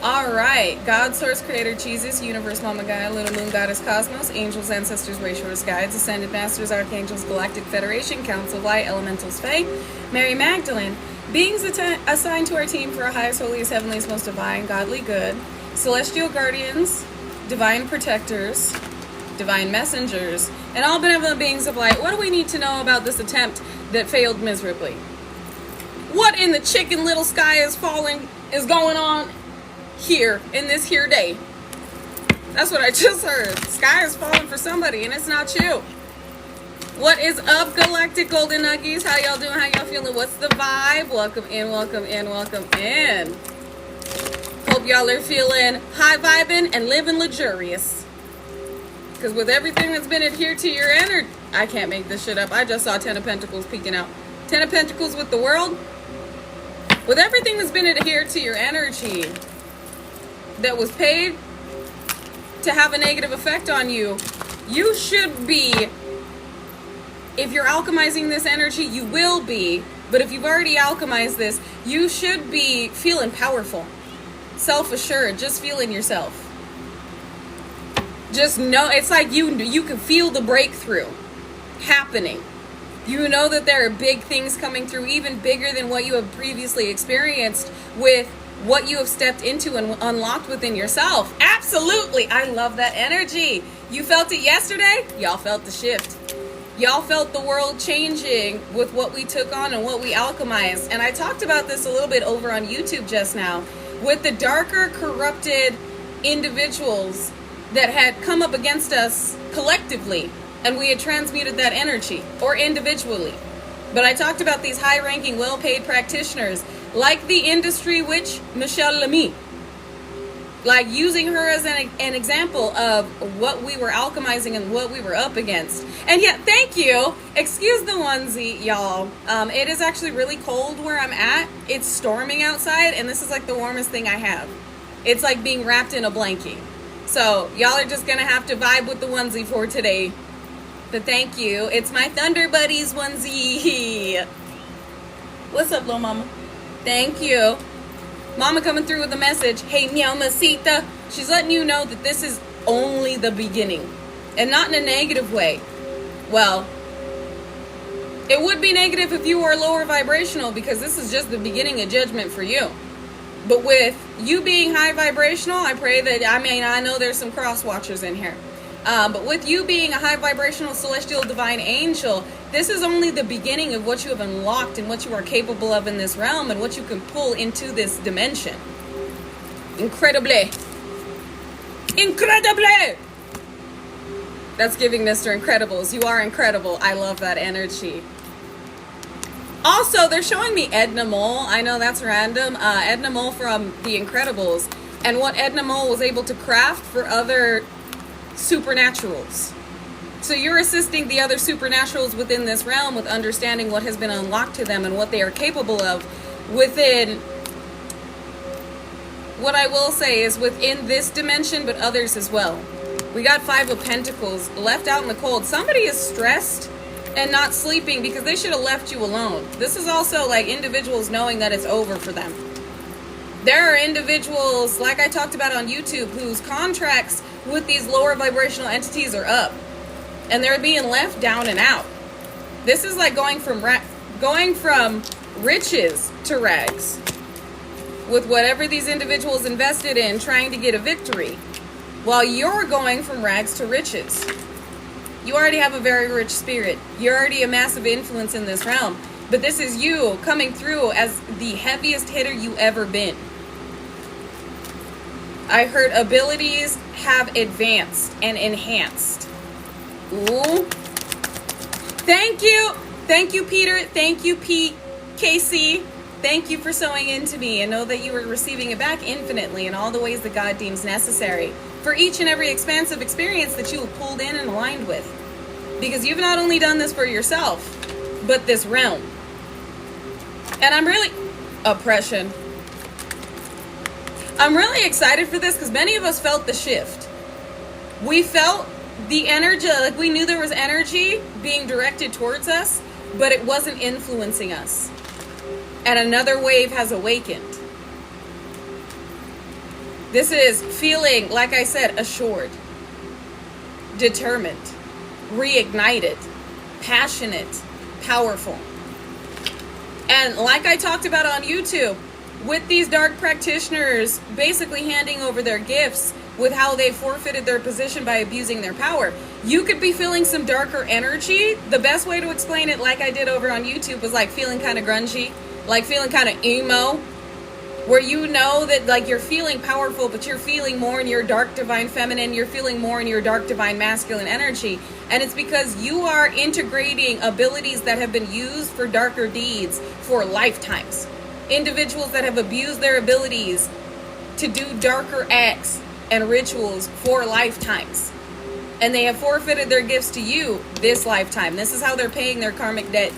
All right. God, Source, Creator, Jesus, Universe, Mama Gaia, Little Moon, Goddess, Cosmos, Angels, Ancestors, Way Shores, Guides, Ascended Masters, Archangels, Galactic Federation, Council of Light, Elementals, Fae, Mary Magdalene, beings assigned to our team for our highest, holiest, heavenliest, most divine, godly good, celestial guardians, divine protectors, divine messengers, and all benevolent beings of light. What do we need to know about this attempt that failed miserably? What in the chicken little sky is falling is going on here in this here day? That's what I just heard. Sky is falling for somebody, and it's not you. What is up, Galactic Golden Nuggies? How y'all doing? How y'all feeling? What's the vibe? Welcome in, welcome in, welcome in. Hope y'all are feeling high vibing and living luxurious. Because with everything that's been adhered to your energy, I can't make this shit up. I just saw 10 of Pentacles peeking out. 10 of Pentacles with the world. With everything that's been adhered to your energy that was paid to have a negative effect on you, you should be, if you're alchemizing this energy, you will be, but if you've already alchemized this, you should be feeling powerful, self-assured, just feeling yourself. Just know, it's like you can feel the breakthrough happening. You know that there are big things coming through, even bigger than what you have previously experienced with what you have stepped into and unlocked within yourself. Absolutely. I love that energy. You felt it yesterday. Y'all felt the shift. Y'all felt the world changing with what we took on and what we alchemized. And I talked about this a little bit over on YouTube just now with the darker, corrupted individuals that had come up against us collectively, and we had transmuted that energy, or individually. But I talked about these high-ranking, well-paid practitioners, like the industry witch, Michelle Lamy. Like using her as an example of what we were alchemizing and what we were up against. And yet, thank you. Excuse the onesie, y'all. It is actually really cold where I'm at. It's storming outside, and this is like the warmest thing I have. It's like being wrapped in a blanket. So, y'all are just going to have to vibe with the onesie for today. But thank you. It's my Thunder Buddies onesie. What's up, little mama? Thank you. Mama coming through with a message. Hey, meow masita. She's letting you know that this is only the beginning. And not in a negative way. Well, it would be negative if you were lower vibrational, because this is just the beginning of judgment for you. But with you being high vibrational, I pray that, I know there's some cross watchers in here. But with you being a high vibrational celestial divine angel, this is only the beginning of what you have unlocked and what you are capable of in this realm and what you can pull into this dimension. Incredibly. Incredibly! That's giving Mr. Incredibles. You are incredible. I love that energy. Also, they're showing me Edna Mole. I know that's random. Edna Mole from The Incredibles. And what Edna Mole was able to craft for other supernaturals. So you're assisting the other supernaturals within this realm with understanding what has been unlocked to them and what they are capable of within, what I will say is within this dimension, but others as well. We got 5 of Pentacles left out in the cold. Somebody is stressed and not sleeping because they should have left you alone. This is also like individuals knowing that it's over for them. There are individuals, like I talked about on YouTube, whose contracts with these lower vibrational entities are up. And they're being left down and out. This is like going from riches to rags. With whatever these individuals invested in trying to get a victory. While you're going from rags to riches. You already have a very rich spirit. You're already a massive influence in this realm. But this is you coming through as the heaviest hitter you ever been. I heard abilities have advanced and enhanced. Ooh. Thank you. Thank you, Peter. Thank you, KC. Thank you for sewing into me, and know that you are receiving it back infinitely in all the ways that God deems necessary for each and every expansive experience that you have pulled in and aligned with. Because you've not only done this for yourself, but this realm. And I'm really... Oppression. I'm really excited for this because many of us felt the shift. We felt the energy, like we knew there was energy being directed towards us, but it wasn't influencing us. And another wave has awakened. This is feeling, like I said, assured, determined, reignited, passionate, powerful. And like I talked about on YouTube, with these dark practitioners basically handing over their gifts with how they forfeited their position by abusing their power, you could be feeling some darker energy. The best way to explain it, like I did over on YouTube, was like feeling kind of grungy, like feeling kind of emo, where you know that like you're feeling powerful, but you're feeling more in your dark divine feminine, you're feeling more in your dark divine masculine energy. And it's because you are integrating abilities that have been used for darker deeds for lifetimes. Individuals that have abused their abilities to do darker acts and rituals for lifetimes. And they have forfeited their gifts to you this lifetime. This is how they're paying their karmic debt.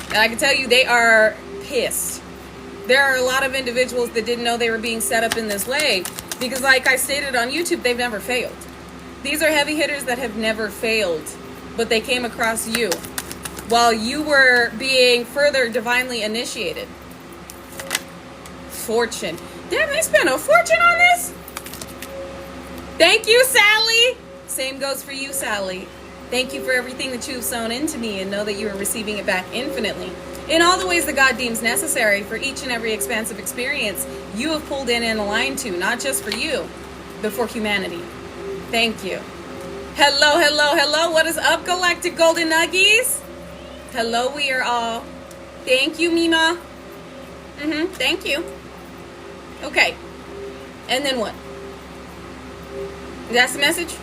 And I can tell you, they are pissed. There are a lot of individuals that didn't know they were being set up in this way because, like I stated on YouTube, they've never failed. These are heavy hitters that have never failed, but they came across you while you were being further divinely initiated. Fortune. Damn, they spent a fortune on this? Thank you, Sally. Same goes for you, Sally. Thank you for everything that you've sown into me, and know that you are receiving it back infinitely. In all the ways that God deems necessary for each and every expansive experience you have pulled in and aligned to, not just for you, but for humanity. Thank you. Hello, hello, hello. What is up, Galactic Golden Nuggies? Hello, we are all. Thank you, Mima. Thank you. Okay. And then what? That's the message?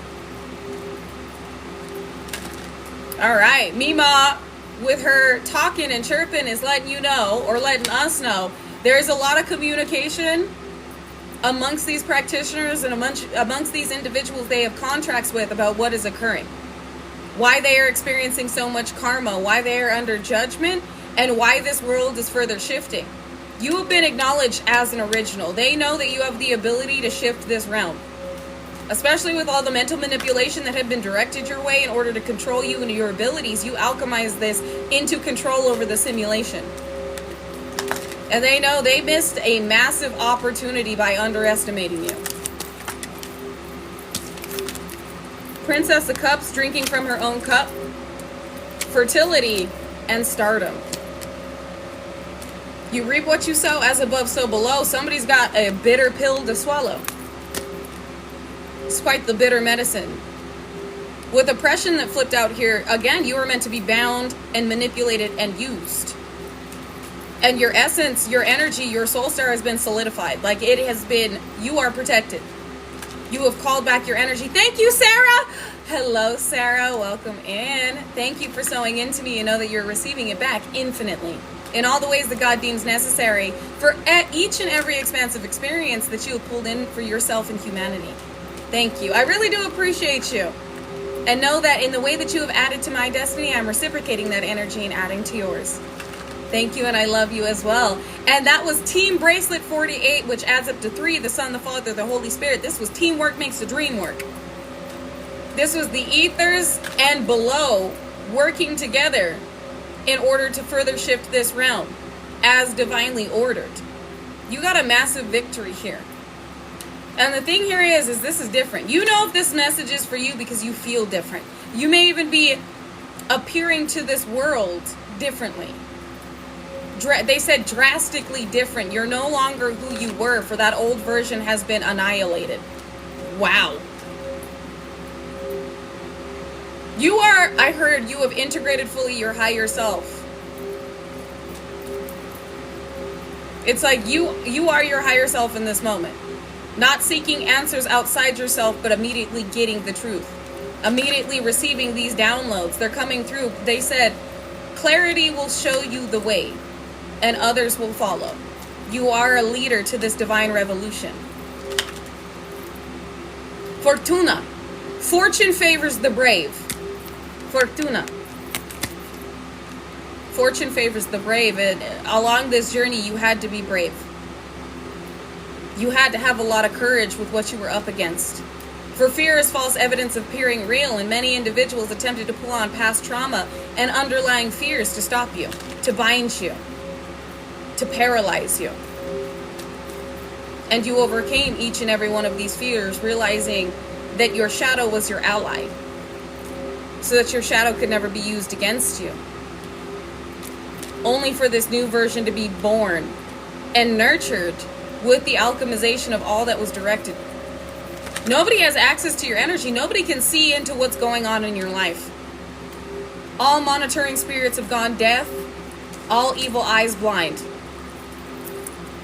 All right. Mima, with her talking and chirping, is letting you know, or letting us know, there's a lot of communication amongst these practitioners and amongst these individuals they have contracts with about what is occurring, why they are experiencing so much karma, why they are under judgment, and why this world is further shifting. You have been acknowledged as an original. They know that you have the ability to shift this realm, especially with all the mental manipulation that had been directed your way in order to control you and your abilities. You alchemize this into control over the simulation. And they know they missed a massive opportunity by underestimating you. Princess of Cups, drinking from her own cup. Fertility and stardom. You reap what you sow, as above, so below. Somebody's got a bitter pill to swallow. It's quite the bitter medicine. With oppression that flipped out here, again, you were meant to be bound and manipulated and used. And your essence, your energy, your soul star has been solidified. Like it has been, you are protected. You have called back your energy. Thank you, Sarah. Hello, Sarah. Welcome in. Thank you for sowing into me. You know that you're receiving it back infinitely, in all the ways that God deems necessary for each and every expansive experience that you have pulled in for yourself and humanity. Thank you. I really do appreciate you. And know that in the way that you have added to my destiny, I'm reciprocating that energy and adding to yours. Thank you, and I love you as well. And that was Team Bracelet 48, which adds up to 3, the Son, the Father, the Holy Spirit. This was teamwork makes the dream work. This was the ethers and below working together in order to further shift this realm as divinely ordered. You got a massive victory here. And the thing here is this is different. You know if this message is for you because you feel different. You may even be appearing to this world differently. They said drastically different. You're no longer who you were, for that old version has been annihilated. Wow. You are, I heard, you have integrated fully your higher self. It's like you are your higher self in this moment. Not seeking answers outside yourself, but immediately getting the truth. Immediately receiving these downloads. They're coming through. They said, clarity will show you the way, and others will follow. You are a leader to this divine revolution. Fortuna. Fortune favors the brave. Fortuna. Fortune favors the brave. And along this journey, you had to be brave. You had to have a lot of courage with what you were up against. For fear is false evidence appearing real, and many individuals attempted to pull on past trauma and underlying fears to stop you, to bind you, to paralyze you. And you overcame each and every one of these fears, realizing that your shadow was your ally, so that your shadow could never be used against you. Only for this new version to be born and nurtured with the alchemization of all that was directed. Nobody has access to your energy. Nobody can see into what's going on in your life. All monitoring spirits have gone deaf. All evil eyes blind.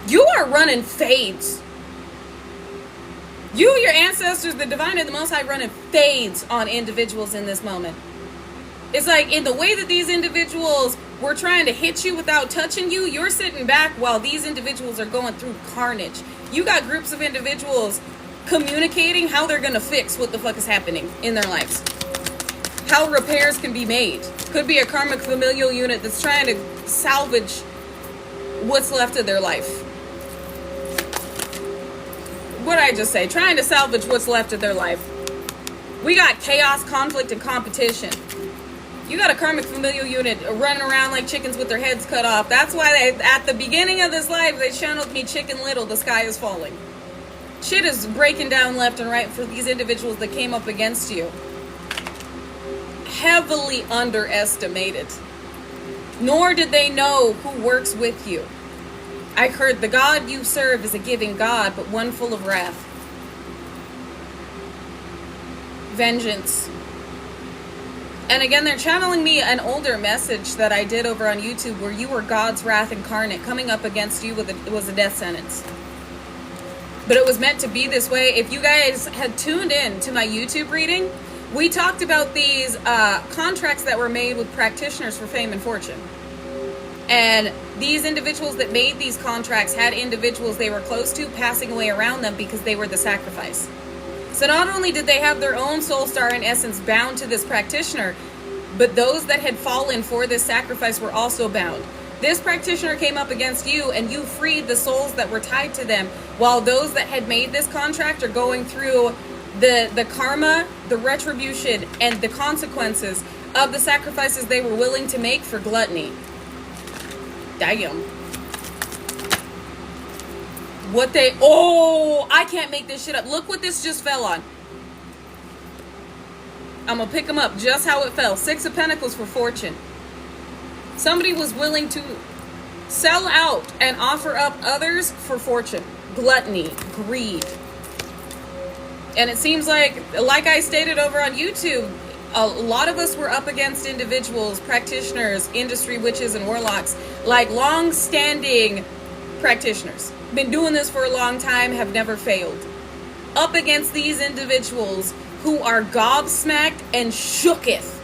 You are running fades. You, your ancestors, the divine and the Most High, running fades on individuals in this moment. It's like in the way that these individuals were trying to hit you without touching you, you're sitting back while these individuals are going through carnage. You got groups of individuals communicating how they're going to fix what the fuck is happening in their lives. How repairs can be made. Could be a karmic familial unit that's trying to salvage what's left of their life. What did I just say? Trying to salvage what's left of their life. We got chaos, conflict, and competition. You got a karmic familial unit running around like chickens with their heads cut off. That's why at the beginning of this live, they channeled me Chicken Little, the sky is falling. Shit is breaking down left and right for these individuals that came up against you. Heavily underestimated. Nor did they know who works with you. I heard the God you serve is a giving God, but one full of wrath. Vengeance. And again, they're channeling me an older message that I did over on YouTube where you were God's wrath incarnate. Coming up against you was a death sentence. But it was meant to be this way. If you guys had tuned in to my YouTube reading, we talked about these contracts that were made with practitioners for fame and fortune. And these individuals that made these contracts had individuals they were close to passing away around them because they were the sacrifice. So not only did they have their own soul star in essence bound to this practitioner, but those that had fallen for this sacrifice were also bound. This practitioner came up against you and you freed the souls that were tied to them, while those that had made this contract are going through the karma, the retribution, and the consequences of the sacrifices they were willing to make for gluttony. Damn. I can't make this shit up. Look what this just fell on. I'm gonna pick them up just how it fell. 6 of Pentacles for fortune. Somebody was willing to sell out and offer up others for fortune. Gluttony, greed. And it seems like I stated over on YouTube, a lot of us were up against individuals, practitioners, industry witches and warlocks, like long-standing practitioners. Been doing this for a long time, have never failed. Up against these individuals who are gobsmacked and shooketh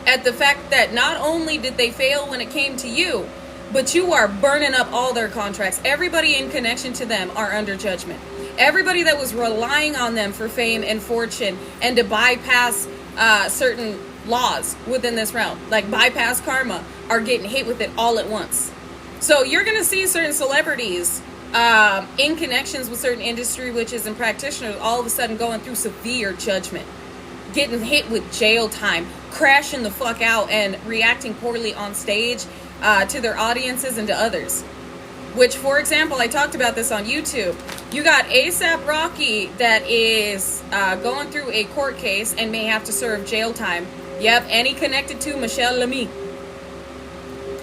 at the fact that not only did they fail when it came to you, but you are burning up all their contracts. Everybody in connection to them are under judgment. Everybody that was relying on them for fame and fortune and to bypass certain laws within this realm, like bypass karma, are getting hit with it all at once. So you're going to see certain celebrities in connections with certain industry witches and practitioners all of a sudden going through severe judgment, getting hit with jail time, crashing the fuck out, and reacting poorly on stage to their audiences and to others. Which, for example, I talked about this on YouTube. You got ASAP Rocky that is going through a court case and may have to serve jail time. Yep, and he connected to Michelle Lamy.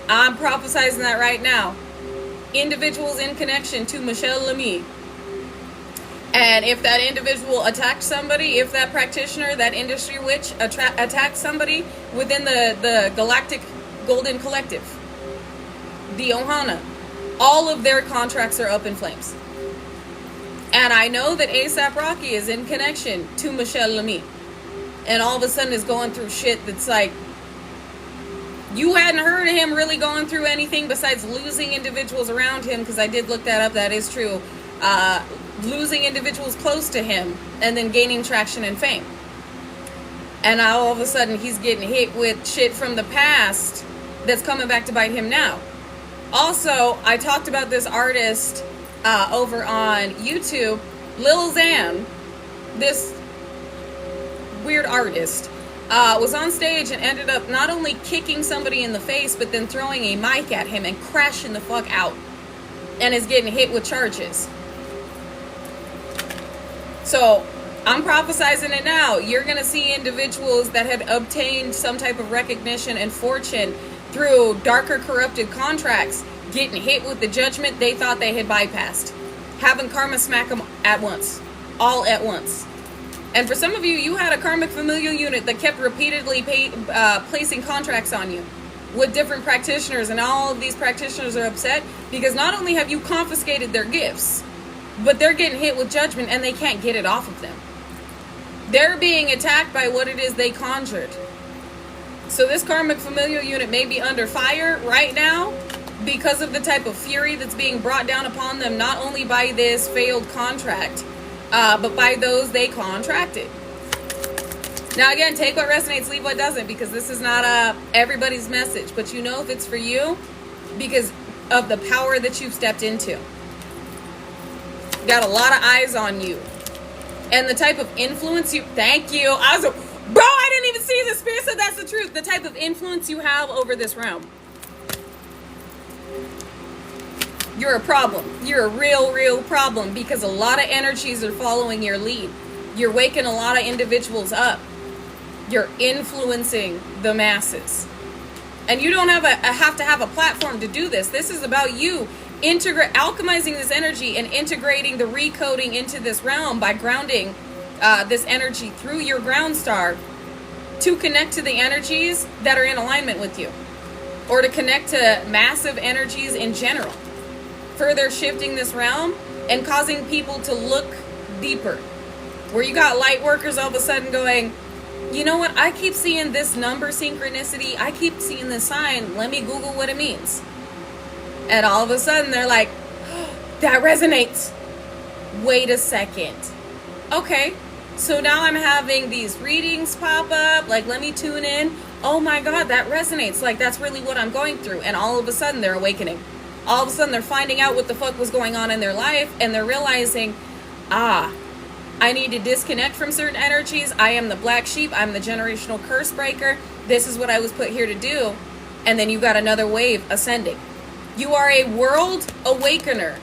I'm prophesizing that right now. Individuals in connection to Michelle Lamy. And if that individual attacks somebody, if that practitioner, that industry witch attacks somebody within the Galactic Golden Collective, the Ohana, all of their contracts are up in flames. And I know that ASAP Rocky is in connection to Michelle Lamy. And all of a sudden is going through shit that's like, you hadn't heard of him really going through anything besides losing individuals around him, because I did look that up, that is true. Losing individuals close to him and then gaining traction and fame. And now all of a sudden he's getting hit with shit from the past that's coming back to bite him now. Also, I talked about this artist over on YouTube, Lil Xan, this weird artist, was on stage and ended up not only kicking somebody in the face, but then throwing a mic at him and crashing the fuck out, and is getting hit with charges. So I'm prophesizing it now. You're going to see individuals that had obtained some type of recognition and fortune through darker corrupted contracts getting hit with the judgment they thought they had bypassed. Having karma smack them at once. All at once. And for some of you, you had a karmic familial unit that kept repeatedly placing contracts on you with different practitioners, and all of these practitioners are upset because not only have you confiscated their gifts, but they're getting hit with judgment and they can't get it off of them. They're being attacked by what it is they conjured. So this karmic familial unit may be under fire right now because of the type of fury that's being brought down upon them, not only by this failed contract, but by those they contracted. Now again, take what resonates, leave what doesn't, because this is not everybody's message, but you know if it's for you because of the power that you've stepped into. Got a lot of eyes on you. And the type of influence you... Thank you. Bro, I didn't even see the spirit said that's the truth. The type of influence you have over this realm. You're a problem. You're a real problem because a lot of energies are following your lead. You're waking a lot of individuals up. You're influencing the masses. And you don't have to have a platform to do this. This is about you alchemizing this energy and integrating the recoding into this realm by grounding this energy through your ground star to connect to the energies that are in alignment with you, or to connect to massive energies in general, further shifting this realm and causing people to look deeper. Where you got light workers all of a sudden going, you know what, I keep seeing this number synchronicity, I keep seeing this sign, let me Google what it means. And all of a sudden they're like, oh, that resonates. Wait a second. Okay, so now I'm having these readings pop up, like let me tune in. Oh my God, that resonates, like that's really what I'm going through. And all of a sudden they're awakening. All of a sudden they're finding out what the fuck was going on in their life, and they're realizing, I need to disconnect from certain energies. I am the black sheep. I'm the generational curse breaker. This is what I was put here to do. And then you got another wave ascending. You are a world awakener.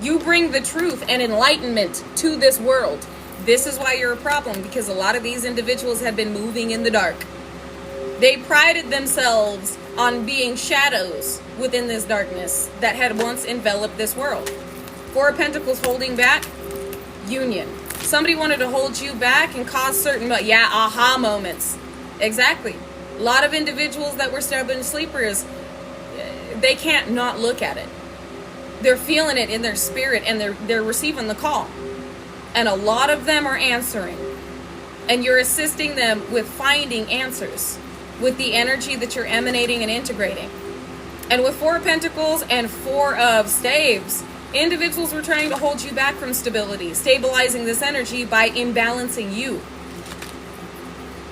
You bring the truth and enlightenment to this world. This is why you're a problem, because a lot of these individuals have been moving in the dark. They prided themselves on being shadows within this darkness that had once enveloped this world. Four of Pentacles holding back, union. Somebody wanted to hold you back and cause certain, aha moments. Exactly. A lot of individuals that were stubborn sleepers, they can't not look at it. They're feeling it in their spirit, and they're receiving the call. And a lot of them are answering. And you're assisting them with finding answers with the energy that you're emanating and integrating. And with Four of Pentacles and Four of Staves, individuals were trying to hold you back from stability, stabilizing this energy by imbalancing you.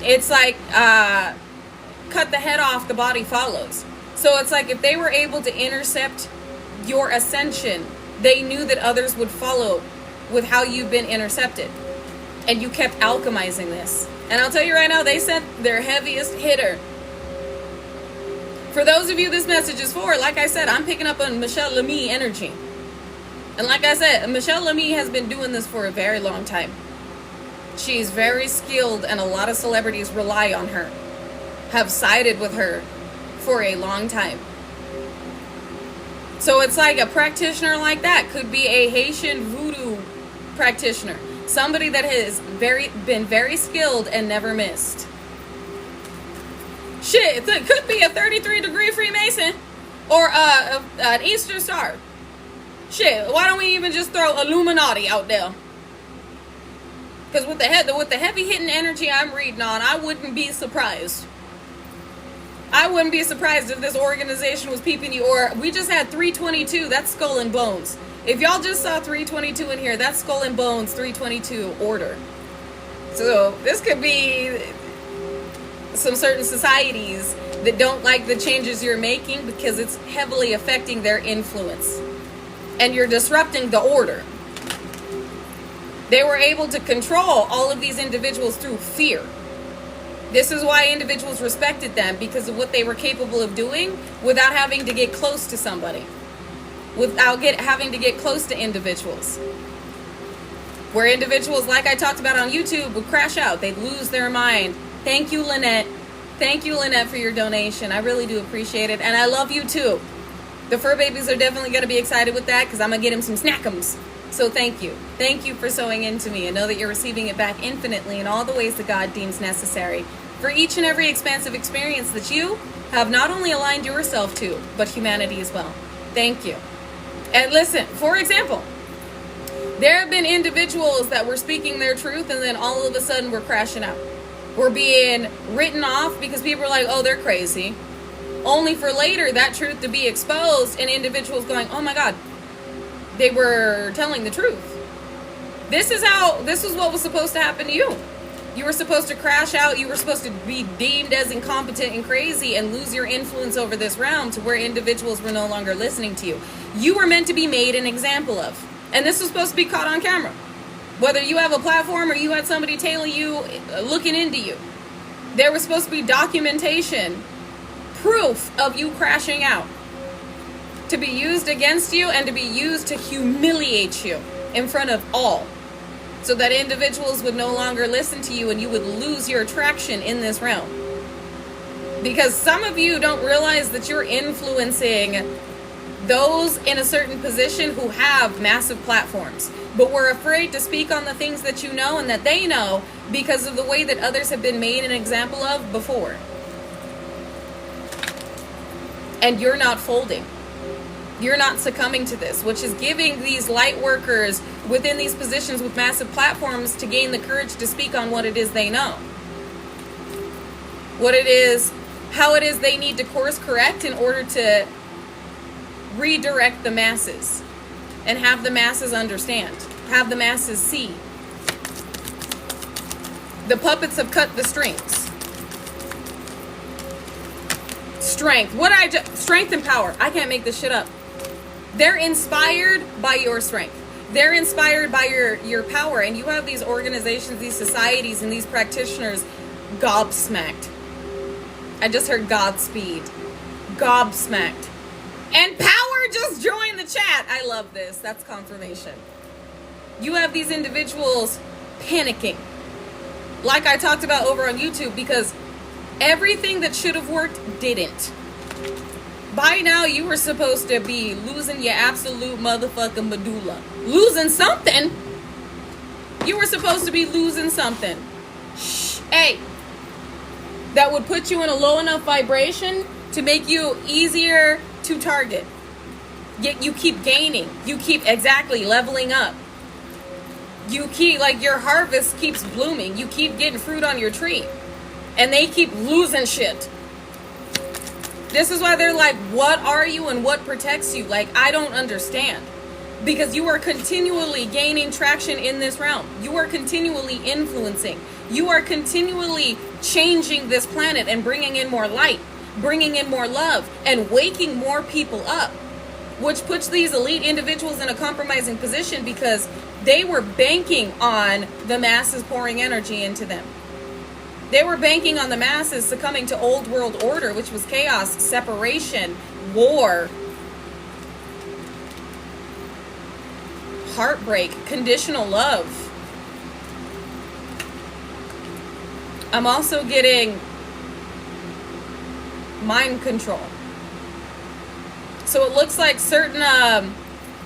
It's like, cut the head off, the body follows. So it's like if they were able to intercept your ascension, they knew that others would follow with how you've been intercepted. And you kept alchemizing this. And I'll tell you right now, they sent their heaviest hitter. For those of you this message is for, like I said, I'm picking up on Michelle Lemie energy. And like I said, Michelle Lemie has been doing this for a very long time. She's very skilled, and a lot of celebrities rely on her, have sided with her for a long time. So it's like a practitioner like that could be a Haitian voodoo practitioner. Somebody that has been very skilled and never missed. Shit, it could be a 33-degree Freemason or an Eastern Star. Shit, why don't we even just throw Illuminati out there? Because with the heavy hitting energy I'm reading on, I wouldn't be surprised. I wouldn't be surprised if this organization was peeping you. Or we just had 322, that's Skull and Bones. If y'all just saw 322 in here, that's Skull and Bones 322 order. So this could be some certain societies that don't like the changes you're making because it's heavily affecting their influence. And you're disrupting the order. They were able to control all of these individuals through fear. This is why individuals respected them, because of what they were capable of doing without having to get close to somebody. Without having to get close to individuals. Where individuals, like I talked about on YouTube, would crash out. They'd lose their mind. Thank you, Lynette. Thank you, Lynette, for your donation. I really do appreciate it. And I love you, too. The fur babies are definitely going to be excited with that because I'm going to get them some snackums. So thank you. Thank you for sowing into me. And know that you're receiving it back infinitely in all the ways that God deems necessary for each and every expansive experience that you have not only aligned yourself to, but humanity as well. Thank you. And listen, for example, there have been individuals that were speaking their truth and then all of a sudden we're crashing out. We're being written off because people are like, oh, they're crazy. Only for later that truth to be exposed and individuals going, oh my God, they were telling the truth. This is what was supposed to happen to you. You were supposed to crash out. You were supposed to be deemed as incompetent and crazy and lose your influence over this realm to where individuals were no longer listening to you. You were meant to be made an example of. And this was supposed to be caught on camera. Whether you have a platform or you had somebody tailing you, looking into you. There was supposed to be documentation, proof of you crashing out. To be used against you and to be used to humiliate you in front of all. So that individuals would no longer listen to you and you would lose your traction in this realm. Because some of you don't realize that you're influencing those in a certain position who have massive platforms, but we're afraid to speak on the things that you know and that they know because of the way that others have been made an example of before. And you're not folding. You're not succumbing to this, which is giving these light workers within these positions with massive platforms to gain the courage to speak on what it is they know. What it is, how it is they need to course correct in order to redirect the masses and have the masses understand, have the masses see. The puppets have cut the strings. Strength. Strength and power. I can't make this shit up. They're inspired by your strength. They're inspired by your power. And you have these organizations, these societies, and these practitioners gobsmacked. I just heard Godspeed. Gobsmacked. And power just joined the chat. I love this. That's confirmation. You have these individuals panicking. Like I talked about over on YouTube, because everything that should have worked didn't. By now, you were supposed to be losing your absolute motherfucking medulla. Losing something. You were supposed to be losing something. Shh. Hey. That would put you in a low enough vibration to make you easier to target. Yet you keep gaining. You keep exactly leveling up. You keep, like, your harvest keeps blooming. You keep getting fruit on your tree. And they keep losing shit. This is why they're like, what are you and what protects you? Like, I don't understand. Because you are continually gaining traction in this realm. You are continually influencing. You are continually changing this planet and bringing in more light, bringing in more love, and waking more people up. Which puts these elite individuals in a compromising position because they were banking on the masses pouring energy into them. They were banking on the masses succumbing to old world order, which was chaos, separation, war, heartbreak, conditional love. I'm also getting mind control. So it looks like certain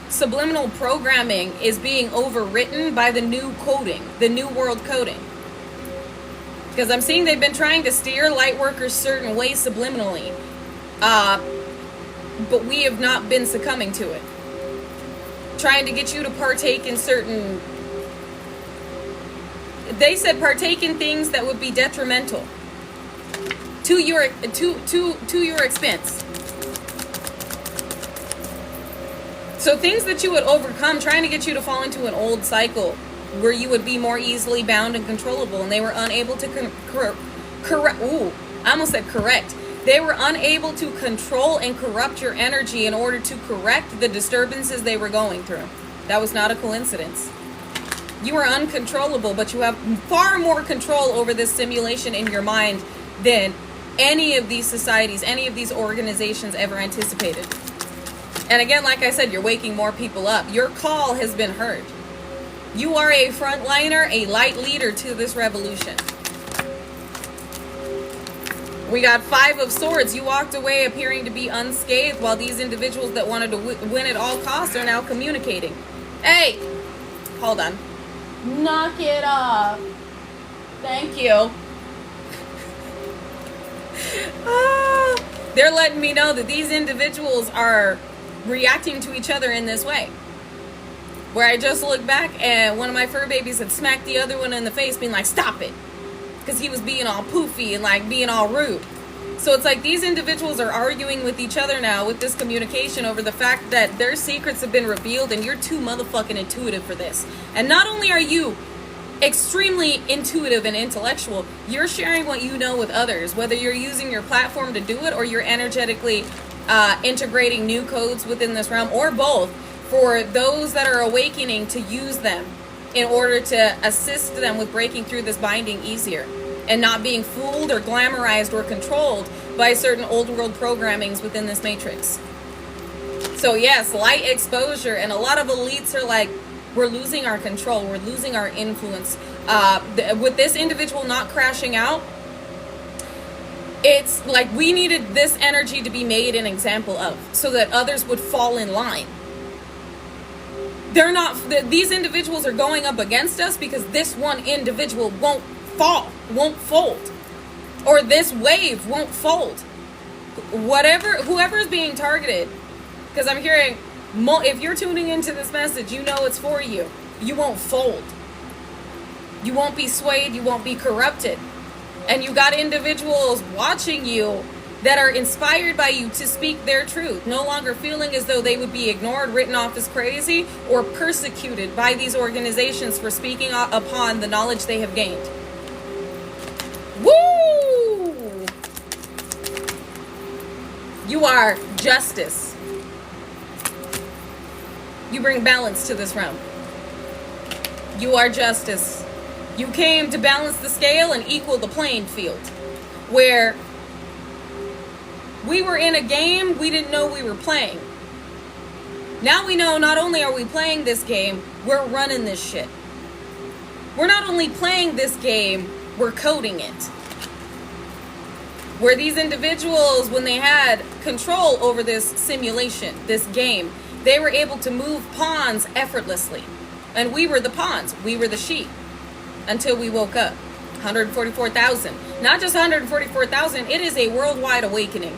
subliminal programming is being overwritten by the new coding, the new world coding. Because I'm seeing they've been trying to steer light workers certain ways subliminally. But we have not been succumbing to it. Trying to get you to partake in certain... They said partake in things that would be detrimental to your expense. So things that you would overcome, trying to get you to fall into an old cycle where you would be more easily bound and controllable, and they were unable to correct. Ooh, I almost said correct. They were unable to control and corrupt your energy in order to correct the disturbances they were going through. That was not a coincidence. You are uncontrollable, but you have far more control over this simulation in your mind than any of these societies, any of these organizations ever anticipated. And again, like I said, you're waking more people up. Your call has been heard. You are a frontliner, a light leader to this revolution. We got 5 of Swords. You walked away appearing to be unscathed, while these individuals that wanted to win at all costs are now communicating. Hey, hold on. Knock it off. Thank you. They're letting me know that these individuals are reacting to each other in this way. Where I just looked back and one of my fur babies had smacked the other one in the face, being like, stop it. Because he was being all poofy and like being all rude. So it's like these individuals are arguing with each other now with this communication over the fact that their secrets have been revealed and you're too motherfucking intuitive for this. And not only are you extremely intuitive and intellectual, you're sharing what you know with others, whether you're using your platform to do it or you're energetically integrating new codes within this realm, or both, for those that are awakening to use them in order to assist them with breaking through this binding easier and not being fooled or glamorized or controlled by certain old world programmings within this matrix. So yes, light exposure, and a lot of elites are like, we're losing our control, we're losing our influence. With this individual not crashing out, it's like we needed this energy to be made an example of so that others would fall in line. These individuals are going up against us because this one individual won't fold, or this wave won't fold. Whoever is being targeted, because I'm hearing, if you're tuning into this message, you know it's for you. You won't fold. You won't be swayed. You won't be corrupted. And you got individuals watching you that are inspired by you to speak their truth, no longer feeling as though they would be ignored, written off as crazy, or persecuted by these organizations for speaking upon the knowledge they have gained. Woo! You are justice. You bring balance to this realm. You are justice. You came to balance the scale and equal the playing field, where we were in a game we didn't know we were playing. Now we know not only are we playing this game, we're running this shit. We're not only playing this game, we're coding it. Where these individuals, when they had control over this simulation, this game, they were able to move pawns effortlessly. And we were the pawns. We were the sheep. Until we woke up. 144,000. Not just 144,000, it is a worldwide awakening.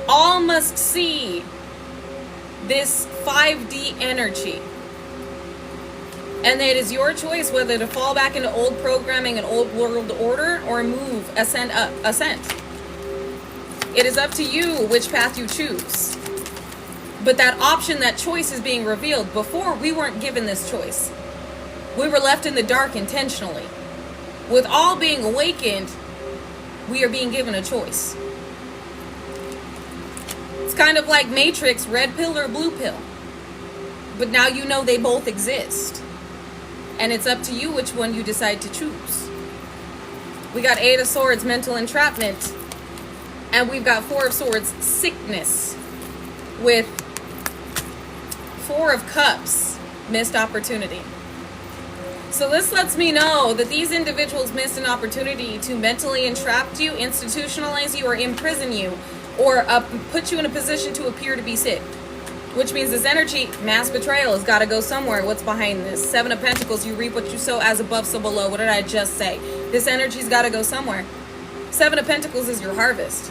All must see this 5D energy. And it is your choice whether to fall back into old programming and old world order or move, ascend. It is up to you which path you choose. But that option, that choice is being revealed. Before, we weren't given this choice. We were left in the dark intentionally. With all being awakened, we are being given a choice. It's kind of like Matrix, red pill or blue pill. But now you know they both exist. And it's up to you which one you decide to choose. We got 8 of Swords, mental entrapment. And we've got 4 of Swords, sickness. With 4 of Cups, missed opportunity. So this lets me know that these individuals missed an opportunity to mentally entrap you, institutionalize you, or imprison you, or put you in a position to appear to be sick. Which means this energy, mass betrayal, has got to go somewhere. What's behind this? 7 of Pentacles, you reap what you sow, as above, so below. What did I just say? This energy's got to go somewhere. 7 of Pentacles is your harvest.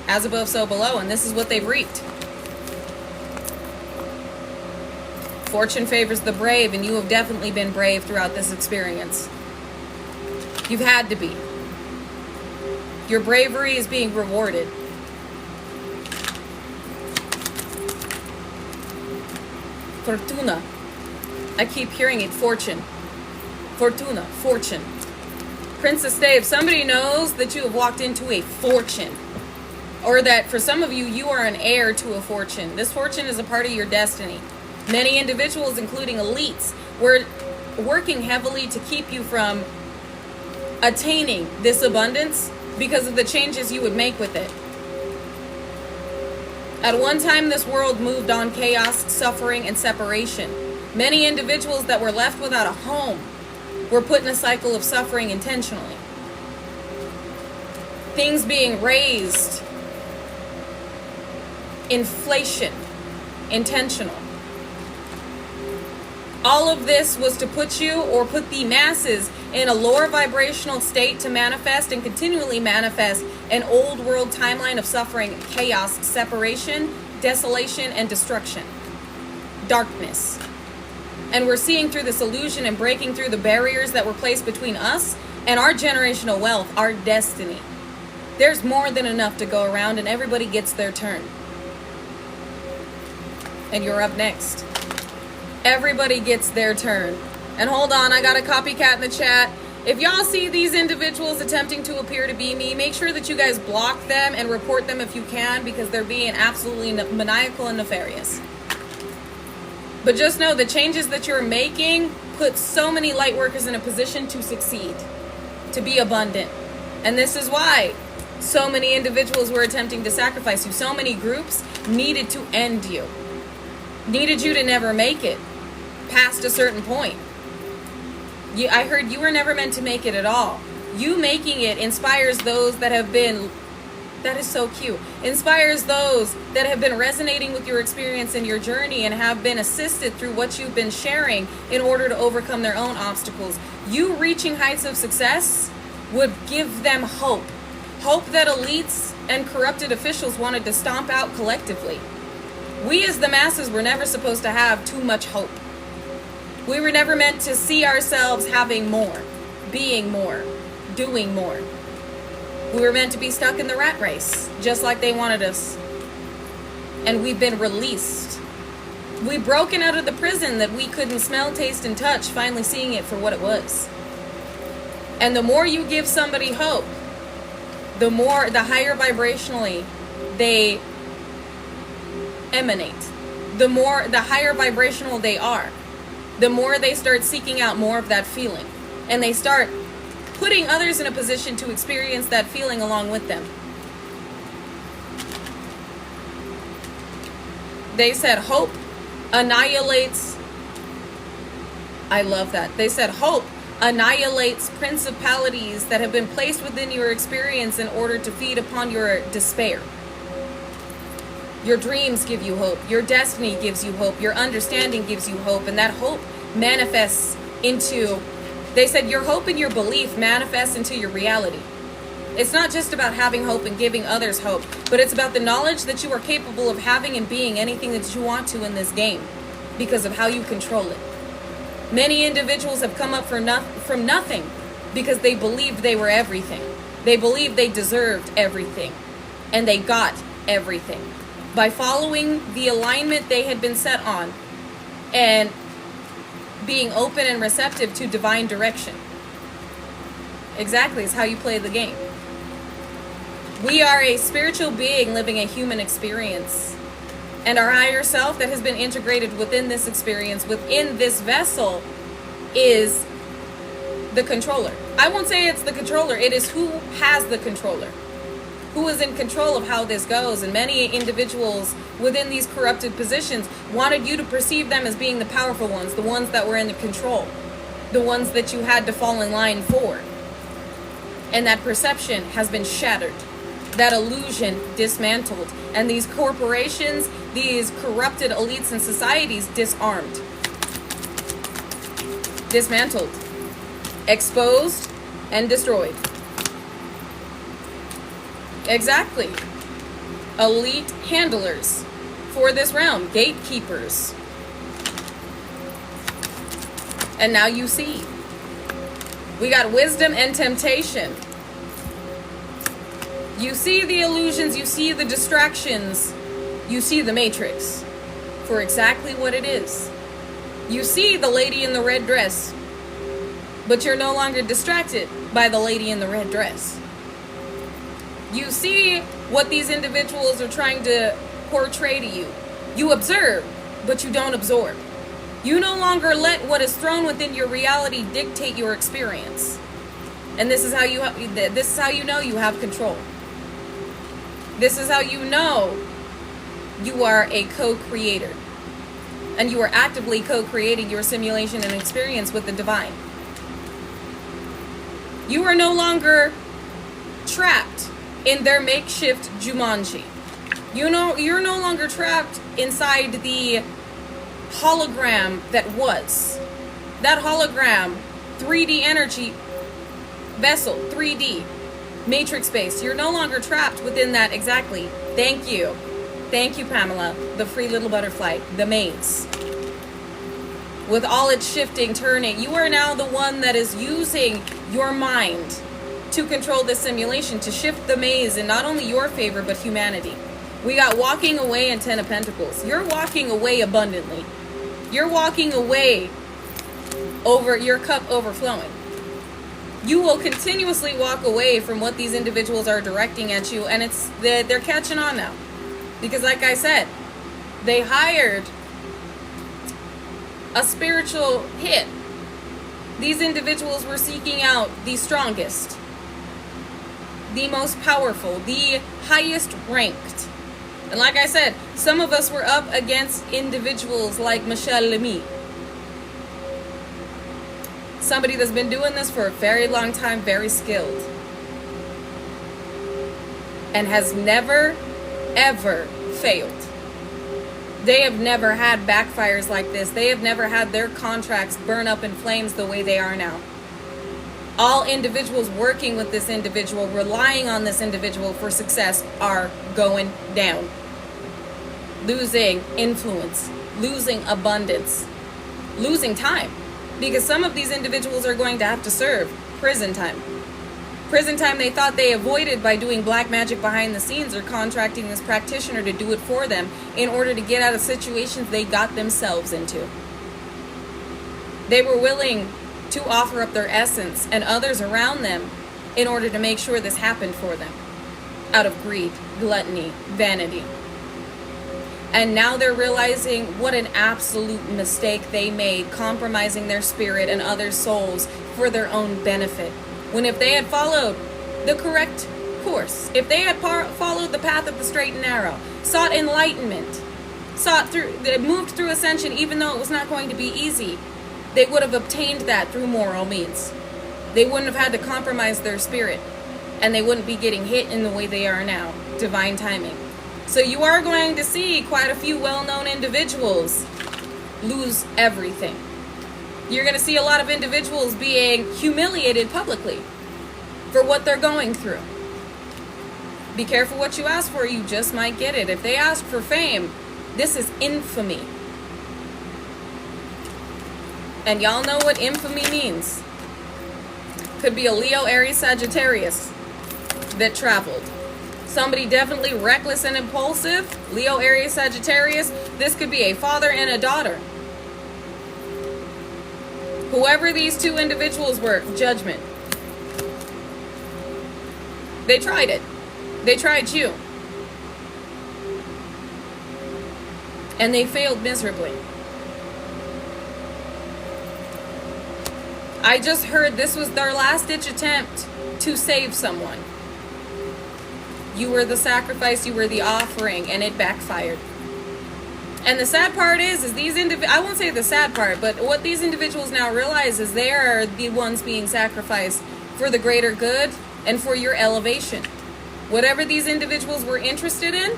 As above, so below. And this is what they've reaped. Fortune favors the brave, and you have definitely been brave throughout this experience. You've had to be. Your bravery is being rewarded. Fortuna. I keep hearing it. Fortune. Fortuna. Fortune. Princess Dave, somebody knows that you have walked into a fortune. Or that for some of you, you are an heir to a fortune. This fortune is a part of your destiny. Many individuals, including elites, were working heavily to keep you from attaining this abundance because of the changes you would make with it. At one time, this world moved on chaos, suffering, and separation. Many individuals that were left without a home were put in a cycle of suffering intentionally. Things being raised, inflation, intentional. All of this was to put you, or put the masses, in a lower vibrational state to manifest and continually manifest an old world timeline of suffering, chaos, separation, desolation, and destruction. Darkness. And we're seeing through this illusion and breaking through the barriers that were placed between us and our generational wealth, our destiny. There's more than enough to go around, and everybody gets their turn. And you're up next. Everybody gets their turn. And hold on, I got a copycat in the chat. If y'all see these individuals attempting to appear to be me, make sure that you guys block them and report them if you can, because they're being absolutely maniacal and nefarious. But just know the changes that you're making put so many light workers in a position to succeed, to be abundant. And this is why so many individuals were attempting to sacrifice you. So many groups needed to end you. Needed you to never make it past a certain point. I heard you were never meant to make it at all. You making it inspires those that have been, that is so cute, inspires those that have been resonating with your experience and your journey and have been assisted through what you've been sharing in order to overcome their own obstacles. You reaching heights of success would give them hope. Hope that elites and corrupted officials wanted to stomp out collectively. We as the masses were never supposed to have too much hope. We were never meant to see ourselves having more, being more, doing more. We were meant to be stuck in the rat race, just like they wanted us. And we've been released. We've broken out of the prison that we couldn't smell, taste, and touch, finally seeing it for what it was. And the more you give somebody hope, the higher vibrationally they emanate. The higher vibrational they are, the more they start seeking out more of that feeling. And they start putting others in a position to experience that feeling along with them. They said hope annihilates, I love that. They said hope annihilates principalities that have been placed within your experience in order to feed upon your despair. Your dreams give you hope. Your destiny gives you hope. Your understanding gives you hope. And that hope manifests into, they said your hope and your belief manifests into your reality. It's not just about having hope and giving others hope, but it's about the knowledge that you are capable of having and being anything that you want to in this game because of how you control it. Many individuals have come up from nothing because they believed they were everything. They believed they deserved everything. And they got everything by following the alignment they had been set on and being open and receptive to divine direction. Exactly, it's how you play the game. We are a spiritual being living a human experience. And our higher self that has been integrated within this experience, within this vessel, is the controller. I won't say it's the controller. It is who has the controller. Who is in control of how this goes. And many individuals within these corrupted positions wanted you to perceive them as being the powerful ones, the ones that were in the control, the ones that you had to fall in line for. And that perception has been shattered. That illusion dismantled. And these corporations, these corrupted elites and societies disarmed. Dismantled. Exposed and destroyed. Exactly. Elite handlers for this realm. Gatekeepers. And now you see. We got wisdom and temptation. You see the illusions, you see the distractions, you see the matrix for exactly what it is. You see the lady in the red dress, but you're no longer distracted by the lady in the red dress. You see what these individuals are trying to portray to you. You observe, but you don't absorb. You no longer let what is thrown within your reality dictate your experience. And this is how you know you have control. This is how you know you are a co-creator. and you are actively co-creating your simulation and experience with the divine. You are no longer trapped in their makeshift Jumanji. You're no longer trapped inside the hologram that was. That hologram, 3D energy vessel, 3D, matrix space. You're no longer trapped within that exactly. Thank you. Thank you, Pamela, the free little butterfly, the maze. With all its shifting, turning, you are now the one that is using your mind to control this simulation, to shift the maze in not only your favor, but humanity. We got walking away and 10 of Pentacles. You're walking away abundantly. You're walking away over your cup overflowing. You will continuously walk away from what these individuals are directing at you, and they're catching on now. Because like I said, they hired a spiritual hit. These individuals were seeking out the strongest, the most powerful, the highest ranked. And like I said, some of us were up against individuals like Michelle Lemie. Somebody that's been doing this for a very long time, very skilled. And has never, ever failed. They have never had backfires like this. They have never had their contracts burn up in flames the way they are now. All individuals working with this individual, relying on this individual for success, are going down. Losing influence, losing abundance, losing time. Because some of these individuals are going to have to serve prison time. Prison time they thought they avoided by doing black magic behind the scenes or contracting this practitioner to do it for them in order to get out of situations they got themselves into. They were willing to offer up their essence and others around them in order to make sure this happened for them. Out of greed, gluttony, vanity. And now they're realizing what an absolute mistake they made, compromising their spirit and other souls for their own benefit. When if they had followed the correct course, if they had followed the path of the straight and narrow, sought enlightenment, moved through ascension, even though it was not going to be easy, they would have obtained that through moral means. They wouldn't have had to compromise their spirit, and they wouldn't be getting hit in the way they are now. Divine timing. So you are going to see quite a few well-known individuals lose everything. You're going to see a lot of individuals being humiliated publicly for what they're going through. Be careful what you ask for, you just might get it. If they ask for fame, this is infamy. And y'all know what infamy means. Could be a Leo, Aries, Sagittarius that traveled. Somebody definitely reckless and impulsive. Leo, Aries, Sagittarius. This could be a father and a daughter. Whoever these two individuals were, judgment. They tried it. They tried you. And they failed miserably. I just heard this was their last-ditch attempt to save someone. You were the sacrifice, you were the offering, and it backfired. And the sad part is these I won't say the sad part, but what these individuals now realize is they are the ones being sacrificed for the greater good and for your elevation. Whatever these individuals were interested in,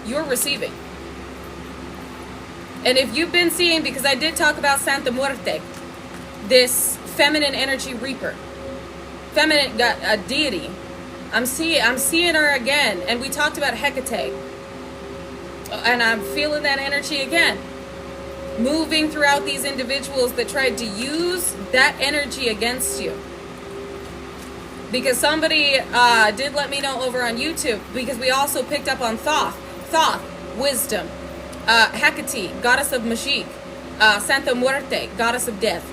you're receiving. And if you've been seeing, because I did talk about Santa Muerte, this feminine energy reaper, feminine got a deity. I'm seeing her again, and we talked about Hecate. And I'm feeling that energy again. Moving throughout these individuals that tried to use that energy against you. Because somebody did let me know over on YouTube, because we also picked up on Thoth, wisdom. Hecate, goddess of Magic. Santa Muerte, goddess of death.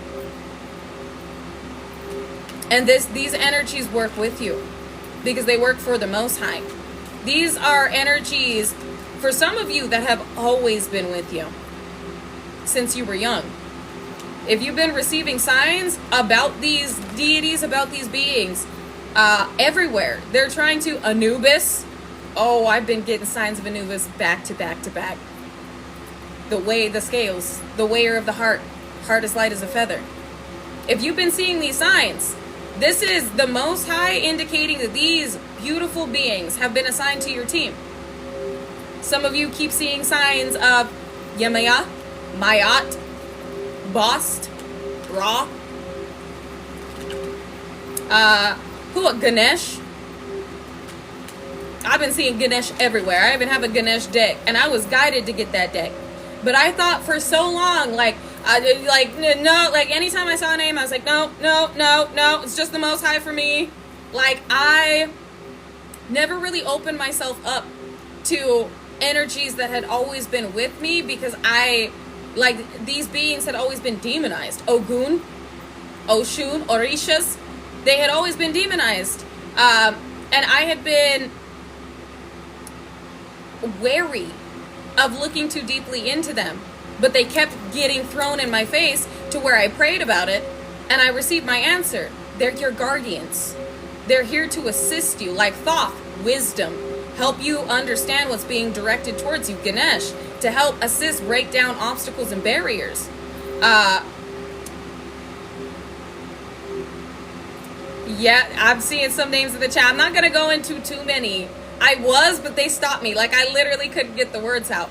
And these energies work with you. Because they work for the Most High. These are energies for some of you that have always been with you since you were young. If you've been receiving signs about these deities, about these beings, everywhere, they're trying to Anubis. Oh, I've been getting signs of Anubis back to back to back. the scales, the weigher of the heart as light as a feather. If you've been seeing these signs, this is the Most High indicating that these beautiful beings have been assigned to your team. Some of you keep seeing signs of Yemaya, Mayat, Bast, Ra, Ganesh. I've been seeing Ganesh everywhere. I even have a Ganesh deck, and I was guided to get that deck. But I thought for so long, no, like anytime I saw a name, I was like, no, it's just the Most High for me. Like, I never really opened myself up to energies that had always been with me, because these beings had always been demonized. Ogun, Oshun, Orishas, they had always been demonized. And I had been wary of looking too deeply into them, but they kept getting thrown in my face to where I prayed about it and I received my answer. They're your guardians. They're here to assist you, like Thoth, wisdom, help you understand what's being directed towards you. Ganesh, to help assist, break down obstacles and barriers. Yeah, I'm seeing some names in the chat. I'm not going to go into too many. I was, but they stopped me. Like, I literally couldn't get the words out.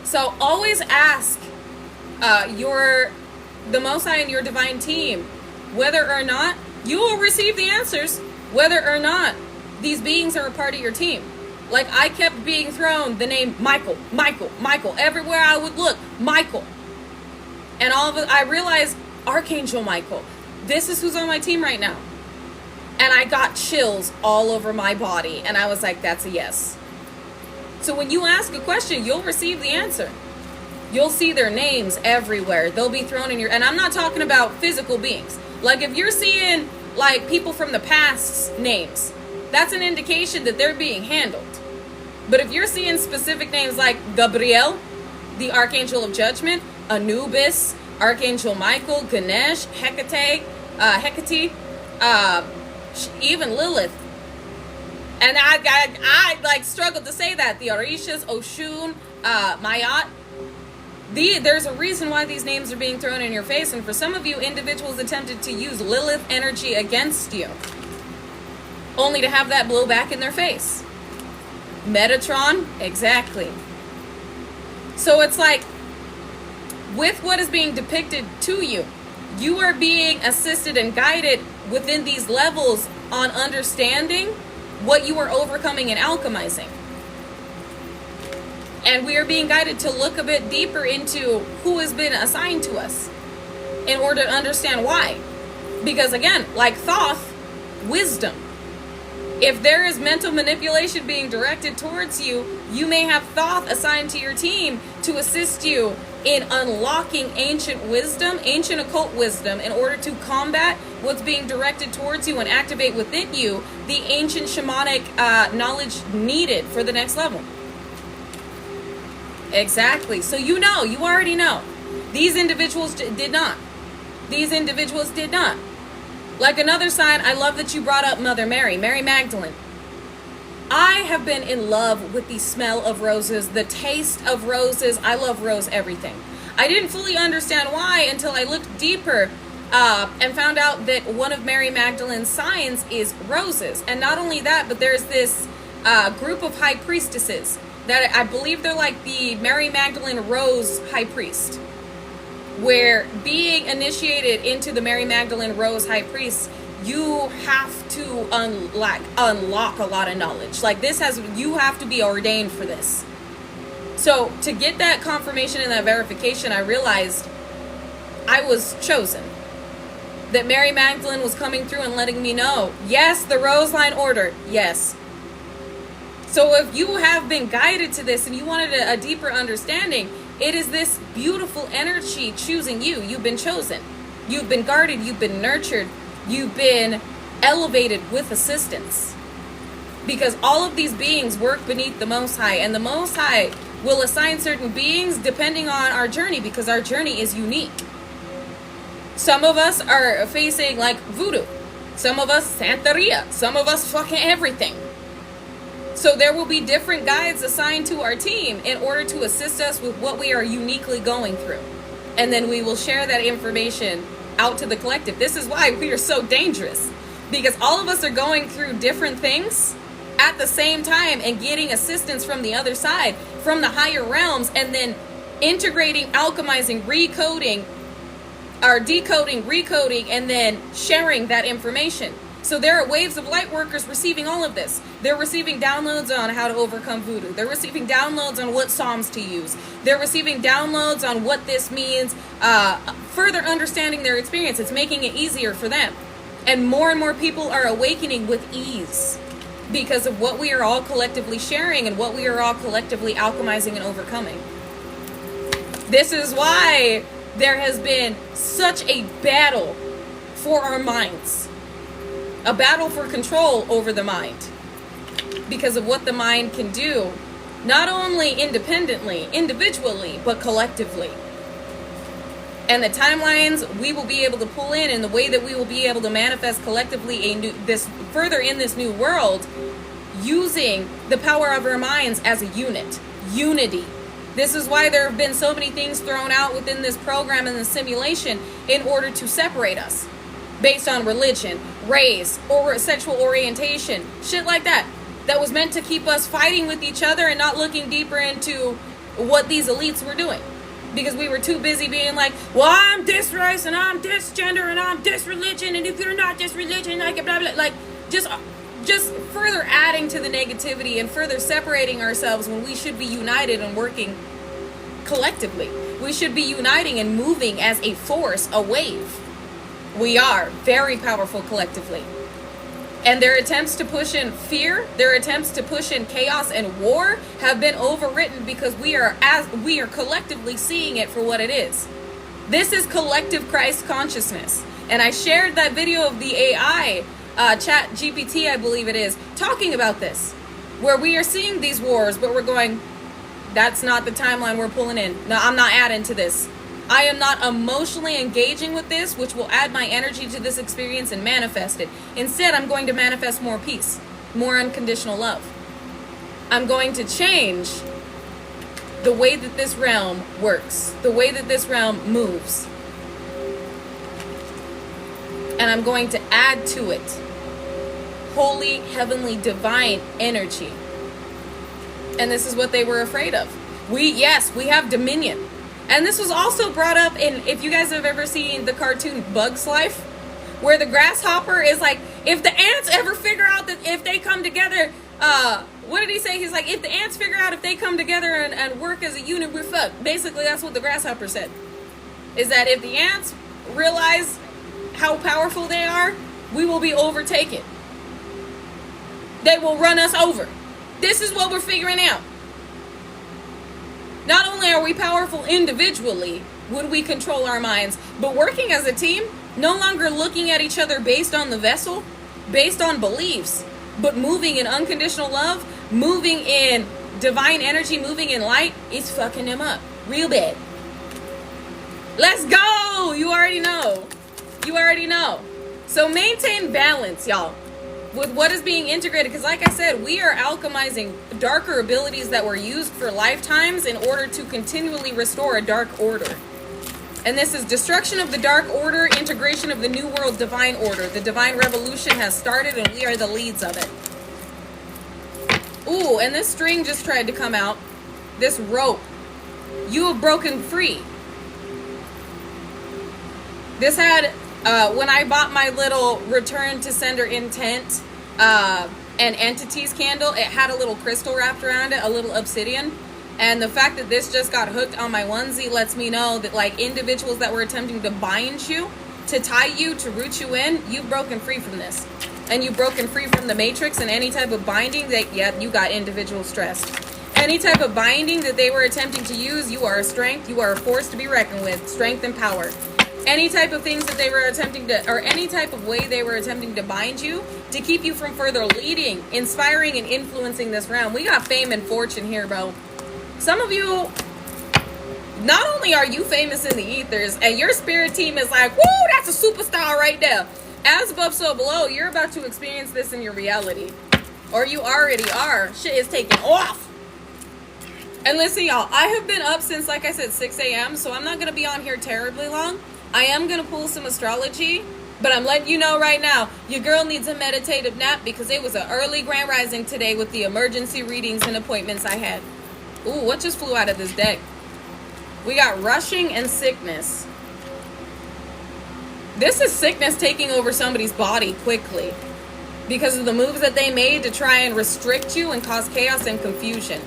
So always ask the Most High and your divine team whether or not you will receive the answers, whether or not these beings are a part of your team. Like, I kept being thrown the name Michael. Everywhere I would look, Michael. And all of it, I realized Archangel Michael. This is who's on my team right now. And I got chills all over my body. And I was like, that's a yes. So when you ask a question, you'll receive the answer. You'll see their names everywhere. They'll be thrown in your... And I'm not talking about physical beings. Like, if you're seeing, like, people from the past's names, that's an indication that they're being handled. But if you're seeing specific names like Gabriel, the Archangel of Judgment, Anubis, Archangel Michael, Ganesh, Hecate, even Lilith. And I like struggled to say that. The Orishas, Oshun, Mayat. There's a reason why these names are being thrown in your face. And for some of you, individuals attempted to use Lilith energy against you, only to have that blow back in their face. Metatron, exactly. So it's like, with what is being depicted to you, you are being assisted and guided within these levels on understanding what you are overcoming and alchemizing. And we are being guided to look a bit deeper into who has been assigned to us in order to understand why. Because again, like Thoth, wisdom. If there is mental manipulation being directed towards you, you may have Thoth assigned to your team to assist you in unlocking ancient wisdom, ancient occult wisdom, in order to combat what's being directed towards you and activate within you the ancient shamanic knowledge needed for the next level. Exactly. So you already know. These individuals did not. These individuals did not. Like another sign, I love that you brought up Mother Mary, Mary Magdalene. I have been in love with the smell of roses, the taste of roses. I love rose everything. I didn't fully understand why until I looked deeper and found out that one of Mary Magdalene's signs is roses. And not only that, but there's this group of high priestesses that I believe they're like the Mary Magdalene Rose High Priest, where being initiated into the Mary Magdalene Rose High Priest, you have to unlock a lot of knowledge. Like you have to be ordained for this. So to get that confirmation and that verification, I realized I was chosen. That Mary Magdalene was coming through and letting me know, yes, the Rose Line order, yes. So if you have been guided to this and you wanted a deeper understanding, it is this beautiful energy choosing you. You've been chosen. You've been guarded. You've been nurtured. You've been elevated with assistance. Because all of these beings work beneath the Most High. And the Most High will assign certain beings depending on our journey, because our journey is unique. Some of us are facing like voodoo. Some of us Santeria. Some of us fucking everything. So there will be different guides assigned to our team in order to assist us with what we are uniquely going through. And then we will share that information out to the collective. This is why we are so dangerous, because all of us are going through different things at the same time and getting assistance from the other side, from the higher realms, and then integrating, alchemizing, recoding, or decoding, recoding, and then sharing that information. So there are waves of light workers receiving all of this. They're receiving downloads on how to overcome voodoo. They're receiving downloads on what psalms to use. They're receiving downloads on what this means, further understanding their experience. It's making it easier for them. And more people are awakening with ease because of what we are all collectively sharing and what we are all collectively alchemizing and overcoming. This is why there has been such a battle for our minds. A battle for control over the mind. Because of what the mind can do, not only independently, individually, but collectively. And the timelines we will be able to pull in, and the way that we will be able to manifest collectively further in this new world, using the power of our minds as a unit. Unity. This is why there have been so many things thrown out within this program and the simulation in order to separate us. Based on religion, race, or sexual orientation, shit like that. That was meant to keep us fighting with each other and not looking deeper into what these elites were doing. Because we were too busy being like, well, I'm this race, and I'm this gender, and I'm this religion, and if you're not this religion, like, blah, blah, like, just further adding to the negativity and further separating ourselves when we should be united and working collectively. We should be uniting and moving as a force, a wave. We are very powerful collectively. And their attempts to push in fear, their attempts to push in chaos and war have been overwritten because we are collectively seeing it for what it is. This is collective Christ consciousness. And I shared that video of the AI, Chat GPT, I believe it is, talking about this. Where we are seeing these wars, but we're going, that's not the timeline we're pulling in. No, I'm not adding to this. I am not emotionally engaging with this, which will add my energy to this experience and manifest it. Instead, I'm going to manifest more peace, more unconditional love. I'm going to change the way that this realm works, the way that this realm moves. And I'm going to add to it holy, heavenly, divine energy. And this is what they were afraid of. We have dominion. And this was also brought up in, if you guys have ever seen the cartoon Bug's Life, where the grasshopper is like, if the ants ever figure out that if they come together, what did he say? He's like, if the ants figure out if they come together and work as a unit, we're fucked. Basically, that's what the grasshopper said. Is that if the ants realize how powerful they are, we will be overtaken. They will run us over. This is what we're figuring out. Not only are we powerful individually when we control our minds, but working as a team, no longer looking at each other based on the vessel, based on beliefs, but moving in unconditional love, moving in divine energy, moving in light, it's fucking them up real bad. Let's go! You already know. You already know. So maintain balance, y'all, with what is being integrated, because like I said, we are alchemizing darker abilities that were used for lifetimes in order to continually restore a dark order. And this is destruction of the dark order, integration of the new world divine order. The divine revolution has started and we are the leads of it. Ooh, and this string just tried to come out. This rope. You have broken free. This had, when I bought my little return to sender intent and entities candle, it had a little crystal wrapped around it, a little obsidian. And the fact that this just got hooked on my onesie lets me know that like individuals that were attempting to bind you, to tie you, to root you in, you've broken free from this. And you've broken free from the matrix and any type of binding that, you got individual stress. Any type of binding that they were attempting to use, you are a strength, you are a force to be reckoned with, strength and power. Any type of things that they were attempting to, or any type of way they were attempting to bind you to keep you from further leading, inspiring, and influencing this realm. We got fame and fortune here, bro. Some of you, not only are you famous in the ethers, and your spirit team is like, woo, that's a superstar right there. As above, so below, you're about to experience this in your reality. Or you already are. Shit is taking off. And listen, y'all, I have been up since, like I said, 6 a.m., so I'm not going to be on here terribly long. I am going to pull some astrology, but I'm letting you know right now, your girl needs a meditative nap because it was an early grand rising today with the emergency readings and appointments I had. Ooh, what just flew out of this deck? We got rushing and sickness. This is sickness taking over somebody's body quickly because of the moves that they made to try and restrict you and cause chaos and confusion.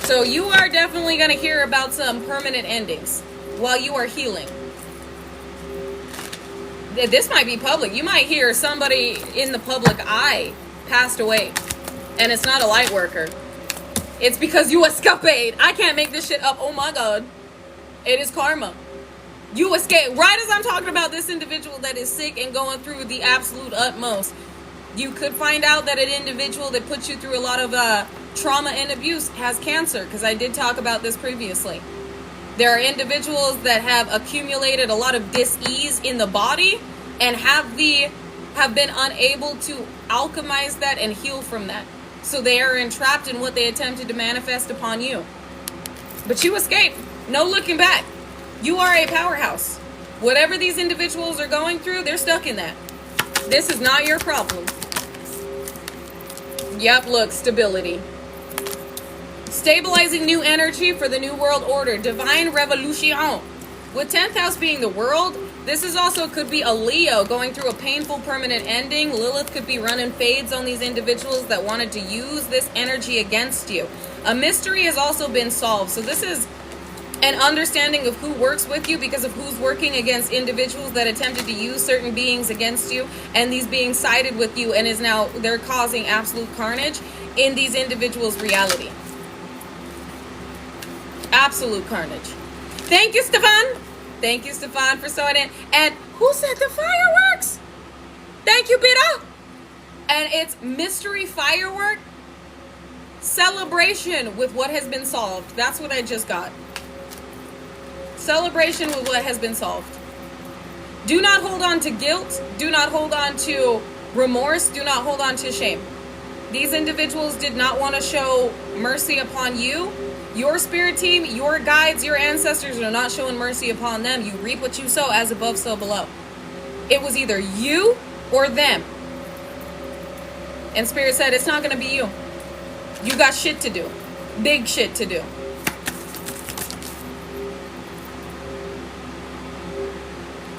So you are definitely going to hear about some permanent endings while you are healing. This might be public. You might hear somebody in the public eye passed away. And it's not a light worker. It's because you escaped. I can't make this shit up. Oh my God. It is karma. You escape. Right as I'm talking about this individual that is sick and going through the absolute utmost, you could find out that an individual that puts you through a lot of trauma and abuse has cancer, because I did talk about this previously. There are individuals that have accumulated a lot of dis-ease in the body and have been unable to alchemize that and heal from that. So they are entrapped in what they attempted to manifest upon you. But you escaped. No looking back. You are a powerhouse. Whatever these individuals are going through, they're stuck in that. This is not your problem. Yep, look, stability. Stabilizing new energy for the new world order. Divine revolution. With 10th house being the world, this is also could be a Leo going through a painful permanent ending. Lilith could be running fades on these individuals that wanted to use this energy against you. A mystery has also been solved. So this is an understanding of who works with you because of who's working against individuals that attempted to use certain beings against you, and these beings sided with you and is now they're causing absolute carnage in these individuals' reality. Absolute carnage. Thank you, Stefan. Thank you, Stefan, for sewing in. And who said the fireworks? Thank you, Peter. And it's mystery firework celebration with what has been solved. That's what I just got. Celebration with what has been solved. Do not hold on to guilt. Do not hold on to remorse. Do not hold on to shame. These individuals did not want to show mercy upon you. Your spirit team, your guides, your ancestors are not showing mercy upon them. You reap what you sow, as above, so below. It was either you or them. And Spirit said, it's not going to be you. You got shit to do. Big shit to do.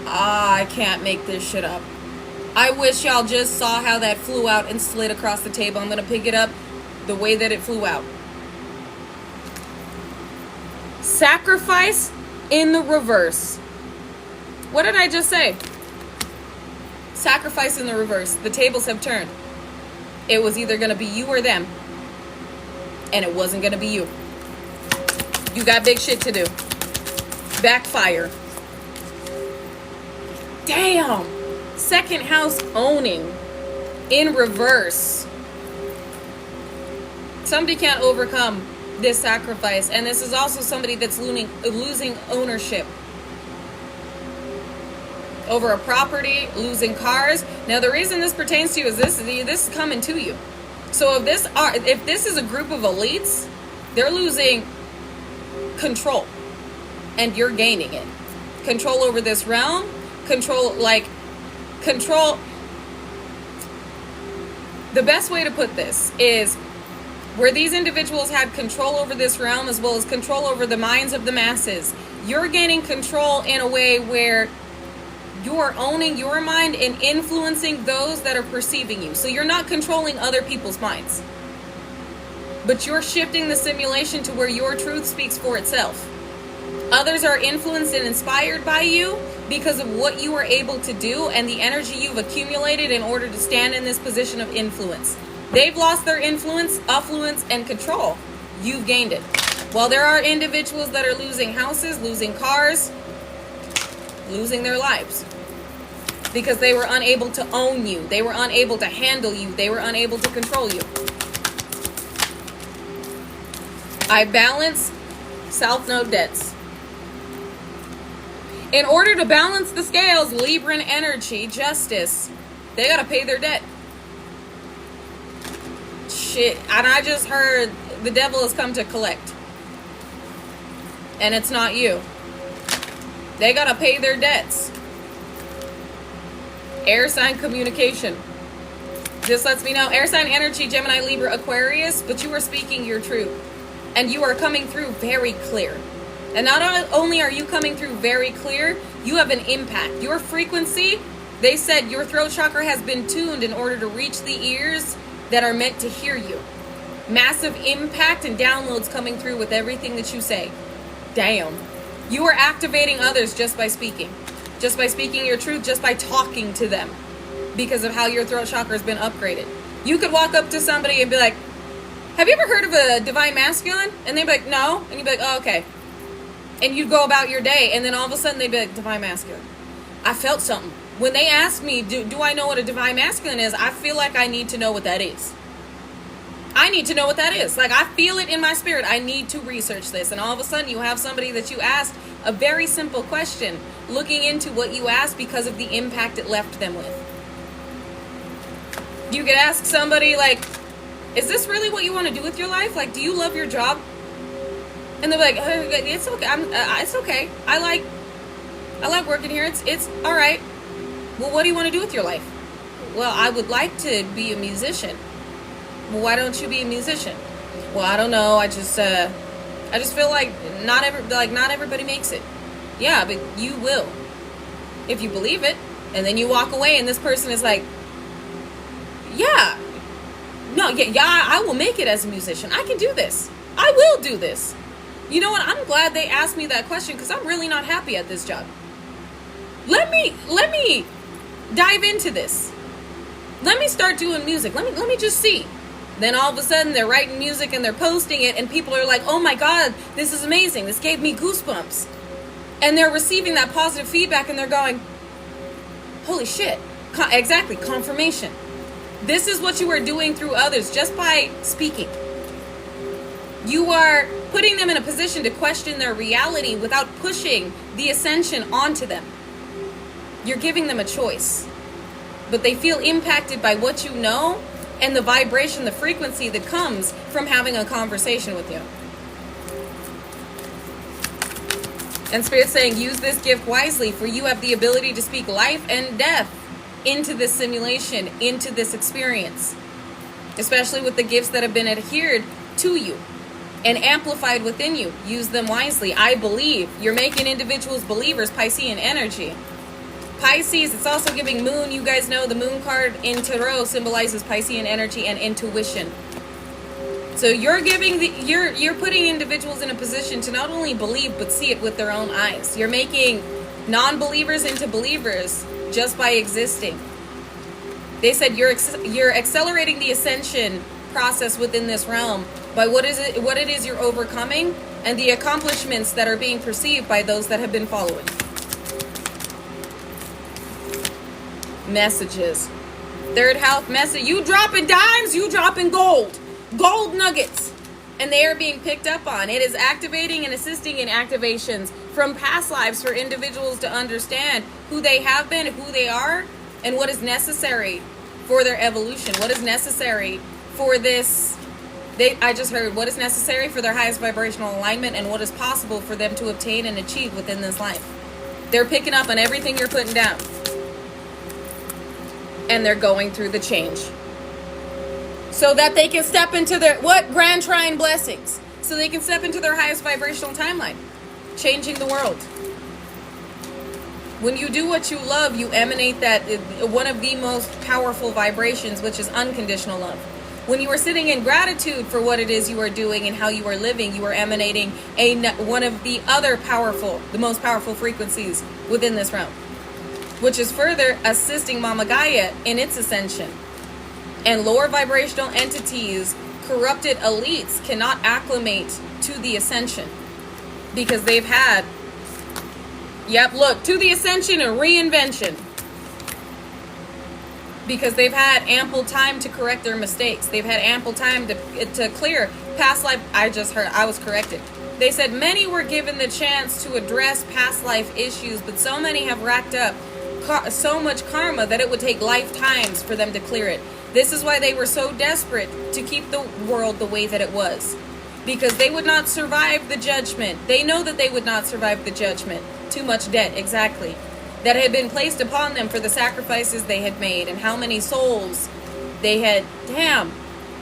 I can't make this shit up. I wish y'all just saw how that flew out and slid across the table. I'm going to pick it up the way that it flew out. Sacrifice in the reverse. What did I just say? Sacrifice in the reverse. The tables have turned. It was either going to be you or them. And it wasn't going to be you. You got big shit to do. Backfire. Damn. Second house owning in reverse. Somebody can't overcome this sacrifice, and this is also somebody that's losing ownership over a property, losing cars. Now, the reason this pertains to you is this is coming to you. So if this is a group of elites, they're losing control, and you're gaining it. Control over this realm. Control. The best way to put this is where these individuals had control over this realm as well as control over the minds of the masses. You're gaining control in a way where you're owning your mind and influencing those that are perceiving you. So you're not controlling other people's minds, but you're shifting the simulation to where your truth speaks for itself. Others are influenced and inspired by you because of what you were able to do and the energy you've accumulated in order to stand in this position of influence. They've lost their influence, affluence, and control. You've gained it. While there are individuals that are losing houses, losing cars, losing their lives because they were unable to own you. They were unable to handle you. They were unable to control you. I balance South Node debts. In order to balance the scales, Libran energy, justice, they got to pay their debt. shit. And I just heard the devil has come to collect. And it's not you. They gotta pay their debts. Air sign communication. This lets me know, air sign energy, Gemini, Libra, Aquarius, but you are speaking your truth. And you are coming through very clear. And not only are you coming through very clear, you have an impact. Your frequency, they said your throat chakra has been tuned in order to reach the ears that are meant to hear you. Massive impact and downloads coming through with everything that you say. Damn. You are activating others just by speaking. Just by speaking your truth, just by talking to them. Because of how your throat chakra has been upgraded. You could walk up to somebody and be like, have you ever heard of a divine masculine? And they'd be like, no. And you'd be like, oh, okay. And you'd go about your day, and then all of a sudden they'd be like, divine masculine. I felt something. When they ask me, do I know what a divine masculine is? I feel like I need to know what that is. I need to know what that is. Like, I feel it in my spirit. I need to research this. And all of a sudden you have somebody that you asked a very simple question, looking into what you asked because of the impact it left them with. You could ask somebody, like, is this really what you want to do with your life? Like, do you love your job? And they're like, it's okay. It's okay. I like working here. It's all right. Well, what do you want to do with your life? Well, I would like to be a musician. Well, why don't you be a musician? Well, I don't know. I just feel like not everybody makes it. Yeah, but you will, if you believe it. And then you walk away, and this person is like, yeah, no, yeah, I will make it as a musician. I can do this. I will do this. You know what? I'm glad they asked me that question because I'm really not happy at this job. Let me dive into this. Let me start doing music. Let me just see. Then all of a sudden they're writing music and they're posting it, and people are like, oh my God, this is amazing. This gave me goosebumps. And they're receiving that positive feedback, and they're going, holy shit. Exactly, confirmation. This is what you are doing through others just by speaking. You are putting them in a position to question their reality without pushing the ascension onto them. You're giving them a choice. But they feel impacted by what you know and the vibration, the frequency that comes from having a conversation with you. And Spirit's saying, use this gift wisely, for you have the ability to speak life and death into this simulation, into this experience. Especially with the gifts that have been adhered to you and amplified within you. Use them wisely. I believe. You're making individuals believers, Piscean energy. Pisces, it's also giving moon. You guys know the moon card in Tarot symbolizes Piscean energy and intuition. So you're you're putting individuals in a position to not only believe but see it with their own eyes. You're making non-believers into believers just by existing. They said you're accelerating the ascension process within this realm by what it is you're overcoming and the accomplishments that are being perceived by those that have been following. Messages. Third house message. You dropping dimes, you dropping gold nuggets, and they are being picked up on. It is activating and assisting in activations from past lives for individuals to understand who they have been, who they are, and what is necessary for their evolution. What is necessary for this? I just heard what is necessary for their highest vibrational alignment and what is possible for them to obtain and achieve within this life. They're picking up on everything you're putting down. And they're going through the change. So that they can step into their, grand trine blessings. So they can step into their highest vibrational timeline. Changing the world. When you do what you love, you emanate that, one of the most powerful vibrations, which is unconditional love. When you are sitting in gratitude for what it is you are doing and how you are living, you are emanating one of the most powerful frequencies within this realm, which is further assisting Mama Gaia in its ascension. And lower vibrational entities, corrupted elites, cannot acclimate to the ascension because they've had, to the ascension and reinvention. Because they've had ample time to correct their mistakes. They've had ample time to clear past life. I just heard, I was corrected. They said many were given the chance to address past life issues, but so many have racked up so much karma that it would take lifetimes for them to clear it. This is why they were so desperate to keep the world the way that it was. Because they would not survive the judgment. They know that they would not survive the judgment. Too much debt, exactly. That had been placed upon them for the sacrifices they had made, and how many souls they had,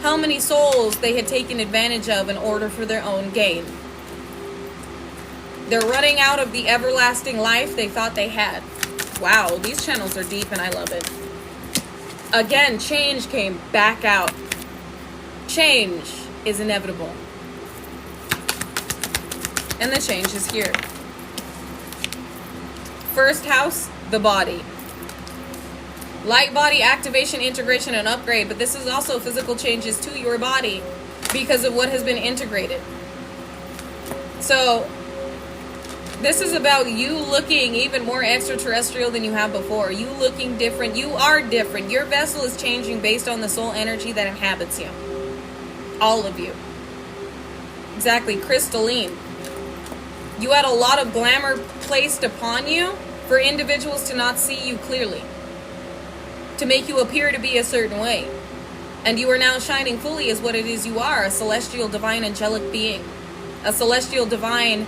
how many souls they had taken advantage of in order for their own gain. They're running out of the everlasting life they thought they had. Wow, these channels are deep and I love it. Again, change came back out. Change is inevitable. And the change is here. First house, the body. Light body activation, integration, and upgrade. But this is also physical changes to your body because of what has been integrated. So this is about you looking even more extraterrestrial than you have before. You looking different. You are different. Your vessel is changing based on the soul energy that inhabits you. All of you. Exactly. Crystalline. You had a lot of glamour placed upon you for individuals to not see you clearly, to make you appear to be a certain way. And you are now shining fully as what it is you are, a celestial, divine, angelic being, a celestial, divine,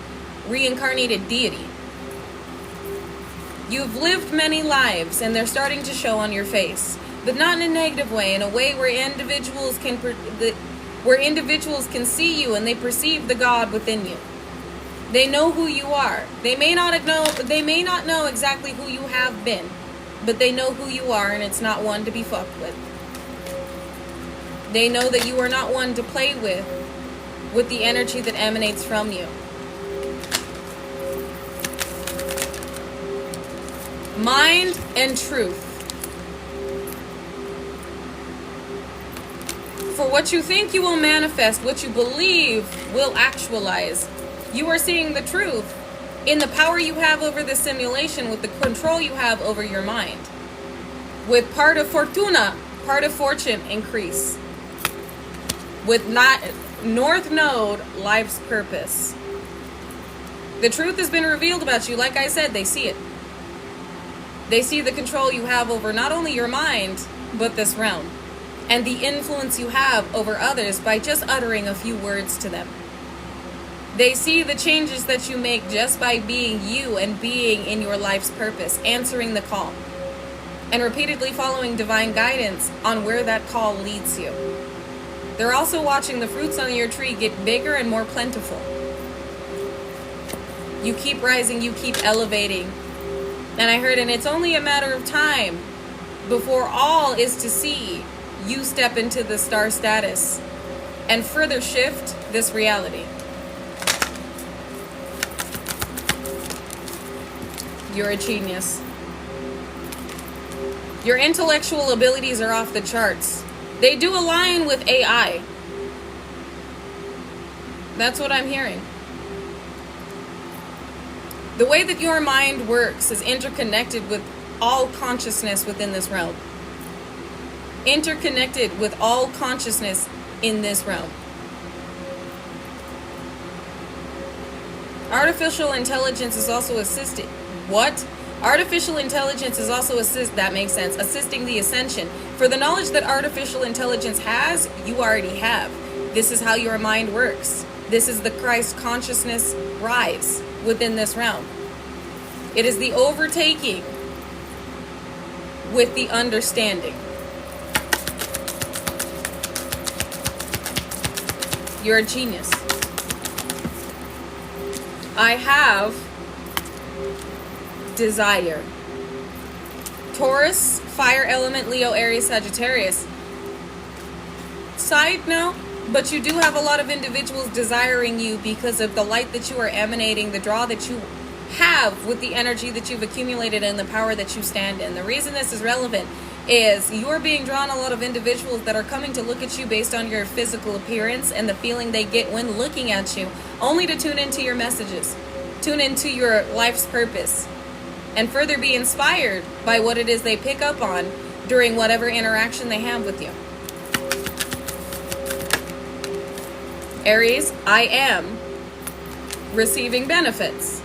reincarnated deity. You've lived many lives, and they're starting to show on your face, but not in a negative way, in a way where individuals can see you and they perceive the God within you. They know who you are. They may not know exactly who you have been, but they know who you are, and it's not one to be fucked with. They know that you are not one to play with the energy that emanates from you. Mind and truth. For what you think you will manifest, what you believe will actualize. You are seeing the truth in the power you have over the simulation, with the control you have over your mind. With part of fortuna, part of fortune increase. With North Node, life's purpose. The truth has been revealed about you. Like I said, they see it. They see the control you have over not only your mind, but this realm. And the influence you have over others by just uttering a few words to them. They see the changes that you make just by being you and being in your life's purpose, answering the call, and repeatedly following divine guidance on where that call leads you. They're also watching the fruits on your tree get bigger and more plentiful. You keep rising, you keep elevating. And I heard, and it's only a matter of time before all is to see you step into the star status and further shift this reality. You're a genius. Your intellectual abilities are off the charts. They do align with AI. That's what I'm hearing. The way that your mind works is interconnected with all consciousness within this realm. Interconnected with all consciousness in this realm. Artificial intelligence is also assisting. What? Artificial intelligence is also that makes sense, assisting the ascension. For the knowledge that artificial intelligence has, you already have. This is how your mind works. This is the Christ consciousness rise within this realm. It is the overtaking with the understanding. You're a genius. I have desire. Taurus, fire element, Leo, Aries, Sagittarius. Side note, but you do have a lot of individuals desiring you because of the light that you are emanating, the draw that you have with the energy that you've accumulated and the power that you stand in. The reason this is relevant is you're being drawn a lot of individuals that are coming to look at you based on your physical appearance and the feeling they get when looking at you, only to tune into your messages, tune into your life's purpose, and further be inspired by what it is they pick up on during whatever interaction they have with you. Aries, I am receiving benefits.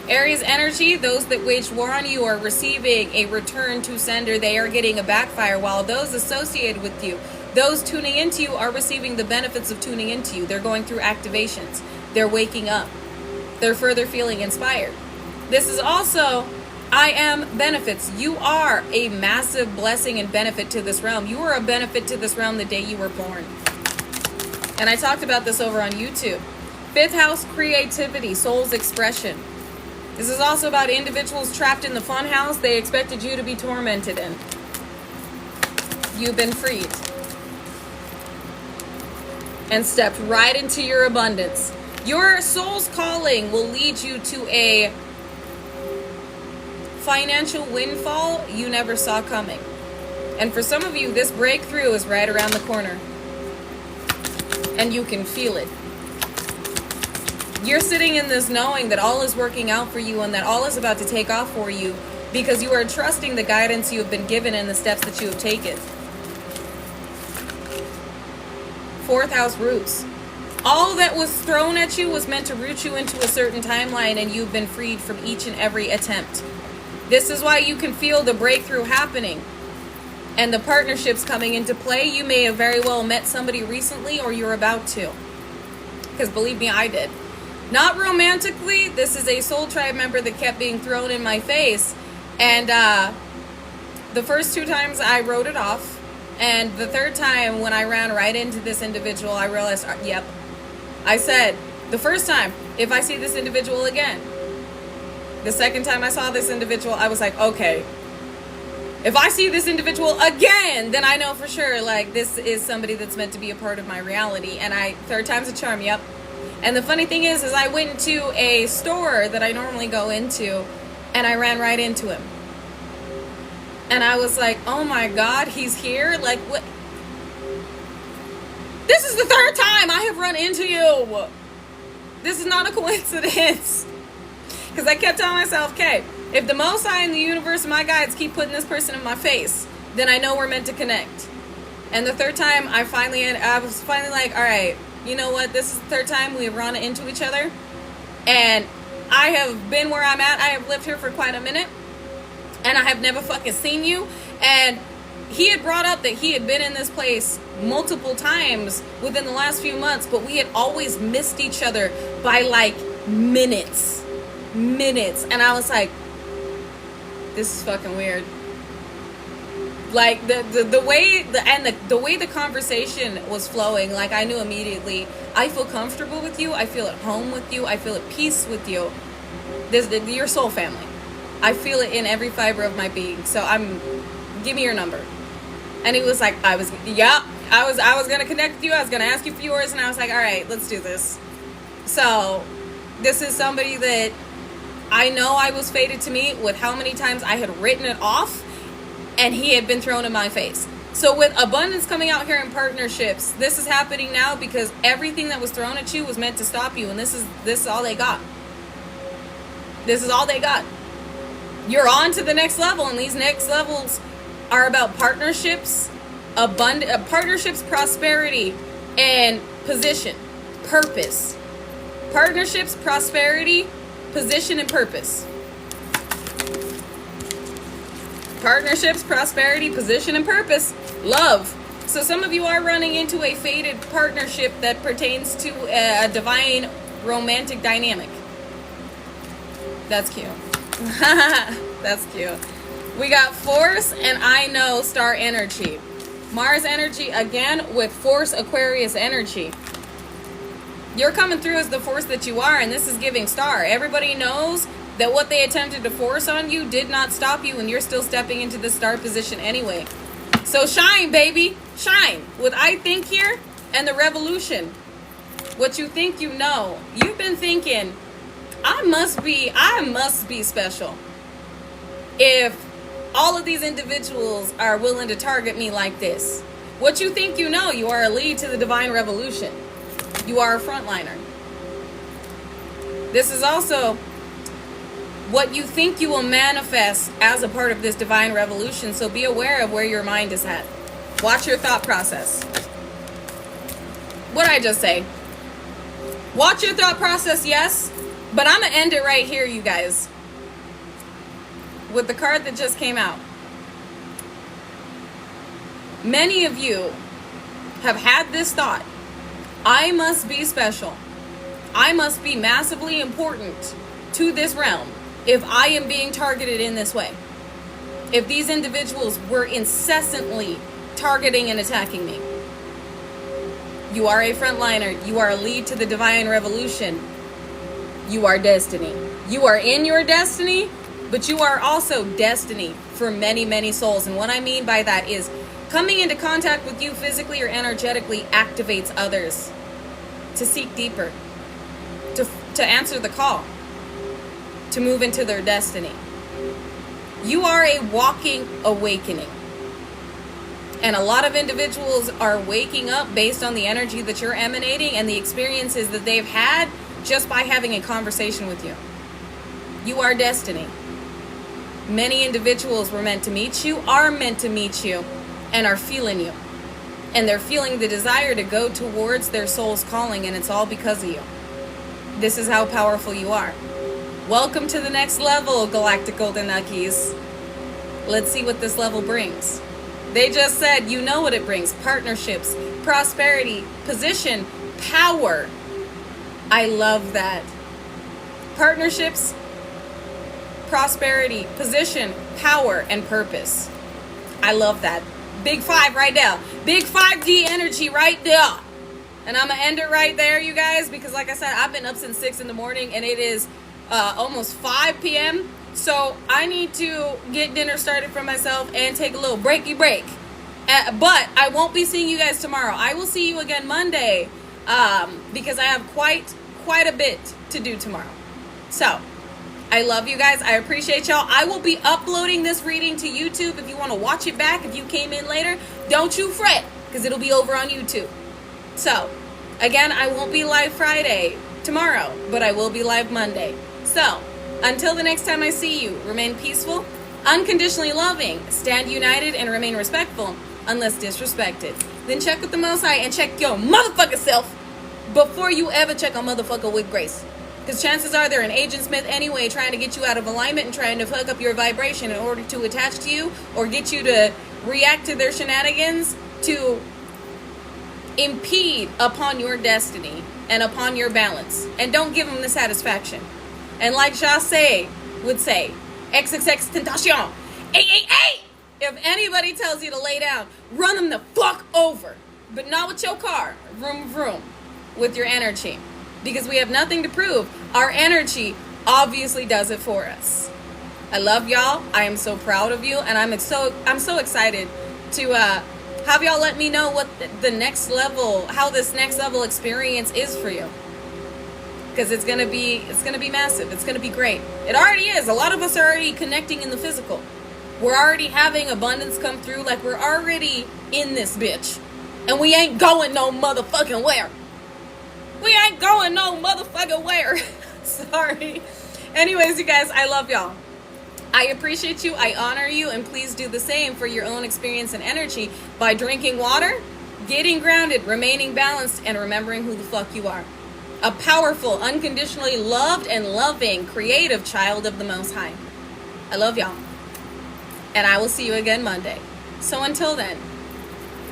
Aries energy, those that wage war on you are receiving a return to sender. They are getting a backfire, while those associated with you, those tuning into you, are receiving the benefits of tuning into you. They're going through activations. They're waking up. They're further feeling inspired. This is also I am benefits. You are a massive blessing and benefit to this realm. You are a benefit to this realm the day you were born. And I talked about this over on YouTube. Fifth house, creativity, soul's expression. This is also about individuals trapped in the fun house they expected you to be tormented in. You've been freed and stepped right into your abundance. Your soul's calling will lead you to a financial windfall you never saw coming. And for some of you, this breakthrough is right around the corner. And you can feel it. You're sitting in this knowing that all is working out for you and that all is about to take off for you because you are trusting the guidance you have been given and the steps that you have taken. Fourth house, roots. All that was thrown at you was meant to root you into a certain timeline, and you've been freed from each and every attempt. This is why you can feel the breakthrough happening and the partnerships coming into play. You may have very well met somebody recently, or you're about to. Because believe me, I did. Not romantically. This is a soul tribe member that kept being thrown in my face. And the first 2 times I wrote it off. And the third time when I ran right into this individual, I realized, yep. I said, the first time, if I see this individual again. The second time I saw this individual, I was like, okay. If I see this individual again, then I know for sure, like, this is somebody that's meant to be a part of my reality. And third time's a charm, yep. And the funny thing is I went into a store that I normally go into, and I ran right into him. And I was like, oh my God, he's here? Like, what? This is the third time I have run into you. This is not a coincidence. Because I kept telling myself, okay, if the Most High in the universe and my guides keep putting this person in my face, then I know we're meant to connect. And the third time, I was finally like, all right, you know what? This is the third time we've run into each other. And I have been where I'm at. I have lived here for quite a minute. And I have never fucking seen you. And he had brought up that he had been in this place multiple times within the last few months, but we had always missed each other by like minutes. And I was like, this is fucking weird. Like the way the conversation was flowing, like I knew immediately, I feel comfortable with you, I feel at home with you, I feel at peace with you. Your soul family. I feel it in every fiber of my being. So give me your number. And he was like, I was gonna connect with you, I was gonna ask you for yours, and I was like, all right, let's do this. So this is somebody that I know I was fated to meet with how many times I had written it off, and he had been thrown in my face. So with abundance coming out here in partnerships, this is happening now because everything that was thrown at you was meant to stop you, and this is all they got. This is all they got. You're on to the next level, and these next levels are about partnerships, partnerships, prosperity, and position, purpose. Partnerships, prosperity, position, and purpose. Partnerships, prosperity, position, and purpose. Love. So some of you are running into a fated partnership that pertains to a divine romantic dynamic. That's cute. That's cute. We got force and I know star energy. Mars energy again with force Aquarius energy. You're coming through as the force that you are, and this is giving star. Everybody knows that what they attempted to force on you did not stop you, and you're still stepping into the star position anyway. So shine, baby. Shine. With I think here and the revolution. What you think you know. You've been thinking, I must be special. If all of these individuals are willing to target me like this. What you think you know, you are a lead to the divine revolution. You are a frontliner. This is also what you think you will manifest as a part of this divine revolution. So be aware of where your mind is at. Watch your thought process. What did I just say? Watch your thought process, yes. But I'm going to end it right here, you guys, with the card that just came out. Many of you have had this thought: I must be special. I must be massively important to this realm if I am being targeted in this way. If these individuals were incessantly targeting and attacking me. You are a frontliner. You are a lead to the divine revolution. You are destiny. You are in your destiny, but you are also destiny for many, many souls. And what I mean by that is coming into contact with you physically or energetically activates others to seek deeper, to answer the call, to move into their destiny. You are a walking awakening. And a lot of individuals are waking up based on the energy that you're emanating and the experiences that they've had just by having a conversation with you. You are destiny. Many individuals were meant to meet you, are meant to meet you, and are feeling you. And they're feeling the desire to go towards their soul's calling, and it's all because of you. This is how powerful you are. Welcome to the next level, Galactic Golden Nuggies. Let's see what this level brings. They just said, you know what it brings. Partnerships, prosperity, position, power. I love that. Partnerships, prosperity, position, power, and purpose. I love that. Big 5 right there. Big 5D energy right there. And I'm going to end it right there, you guys, because like I said, I've been up since 6 in the morning, and it is almost 5 p.m., so I need to get dinner started for myself and take a little breaky break. But I won't be seeing you guys tomorrow. I will see you again Monday because I have quite a bit to do tomorrow. So I love you guys. I appreciate y'all. I will be uploading this reading to YouTube if you want to watch it back. If you came in later, don't you fret because it'll be over on YouTube. So again, I won't be live Friday tomorrow, but I will be live Monday. So until the next time I see you, remain peaceful, unconditionally loving, stand united, and remain respectful unless disrespected. Then check with the Most High and check your motherfucking self before you ever check a motherfucker with grace. Because chances are they're an Agent Smith anyway, trying to get you out of alignment and trying to fuck up your vibration in order to attach to you or get you to react to their shenanigans to impede upon your destiny and upon your balance. And don't give them the satisfaction. And like Jase would say, XXX Tentacion, hey! If anybody tells you to lay down, run them the fuck over. But not with your car. Vroom, vroom. With your energy. Because we have nothing to prove. Our energy obviously does it for us. I love y'all. I am so proud of you. And I'm so excited to have y'all let me know what the next level, how this next level experience is for you. Because it's gonna be massive. It's gonna be great. It already is. A lot of us are already connecting in the physical. We're already having abundance come through. Like we're already in this bitch. And we ain't going no motherfucking where. We ain't going no motherfucking where. Sorry. Anyways, you guys, I love y'all. I appreciate you. I honor you. And please do the same for your own experience and energy by drinking water, getting grounded, remaining balanced, and remembering who the fuck you are. A powerful, unconditionally loved and loving, creative child of the Most High. I love y'all. And I will see you again Monday. So until then,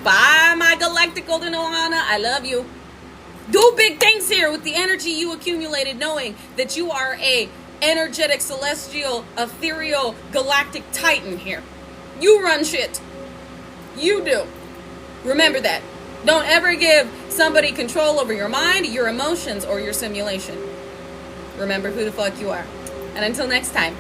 bye, my galactic golden ohana. I love you. Do big things here with the energy you accumulated, knowing that you are a energetic, celestial, ethereal, galactic titan here. You run shit. You do. Remember that. Don't ever give somebody control over your mind, your emotions, or your simulation. Remember who the fuck you are. And until next time.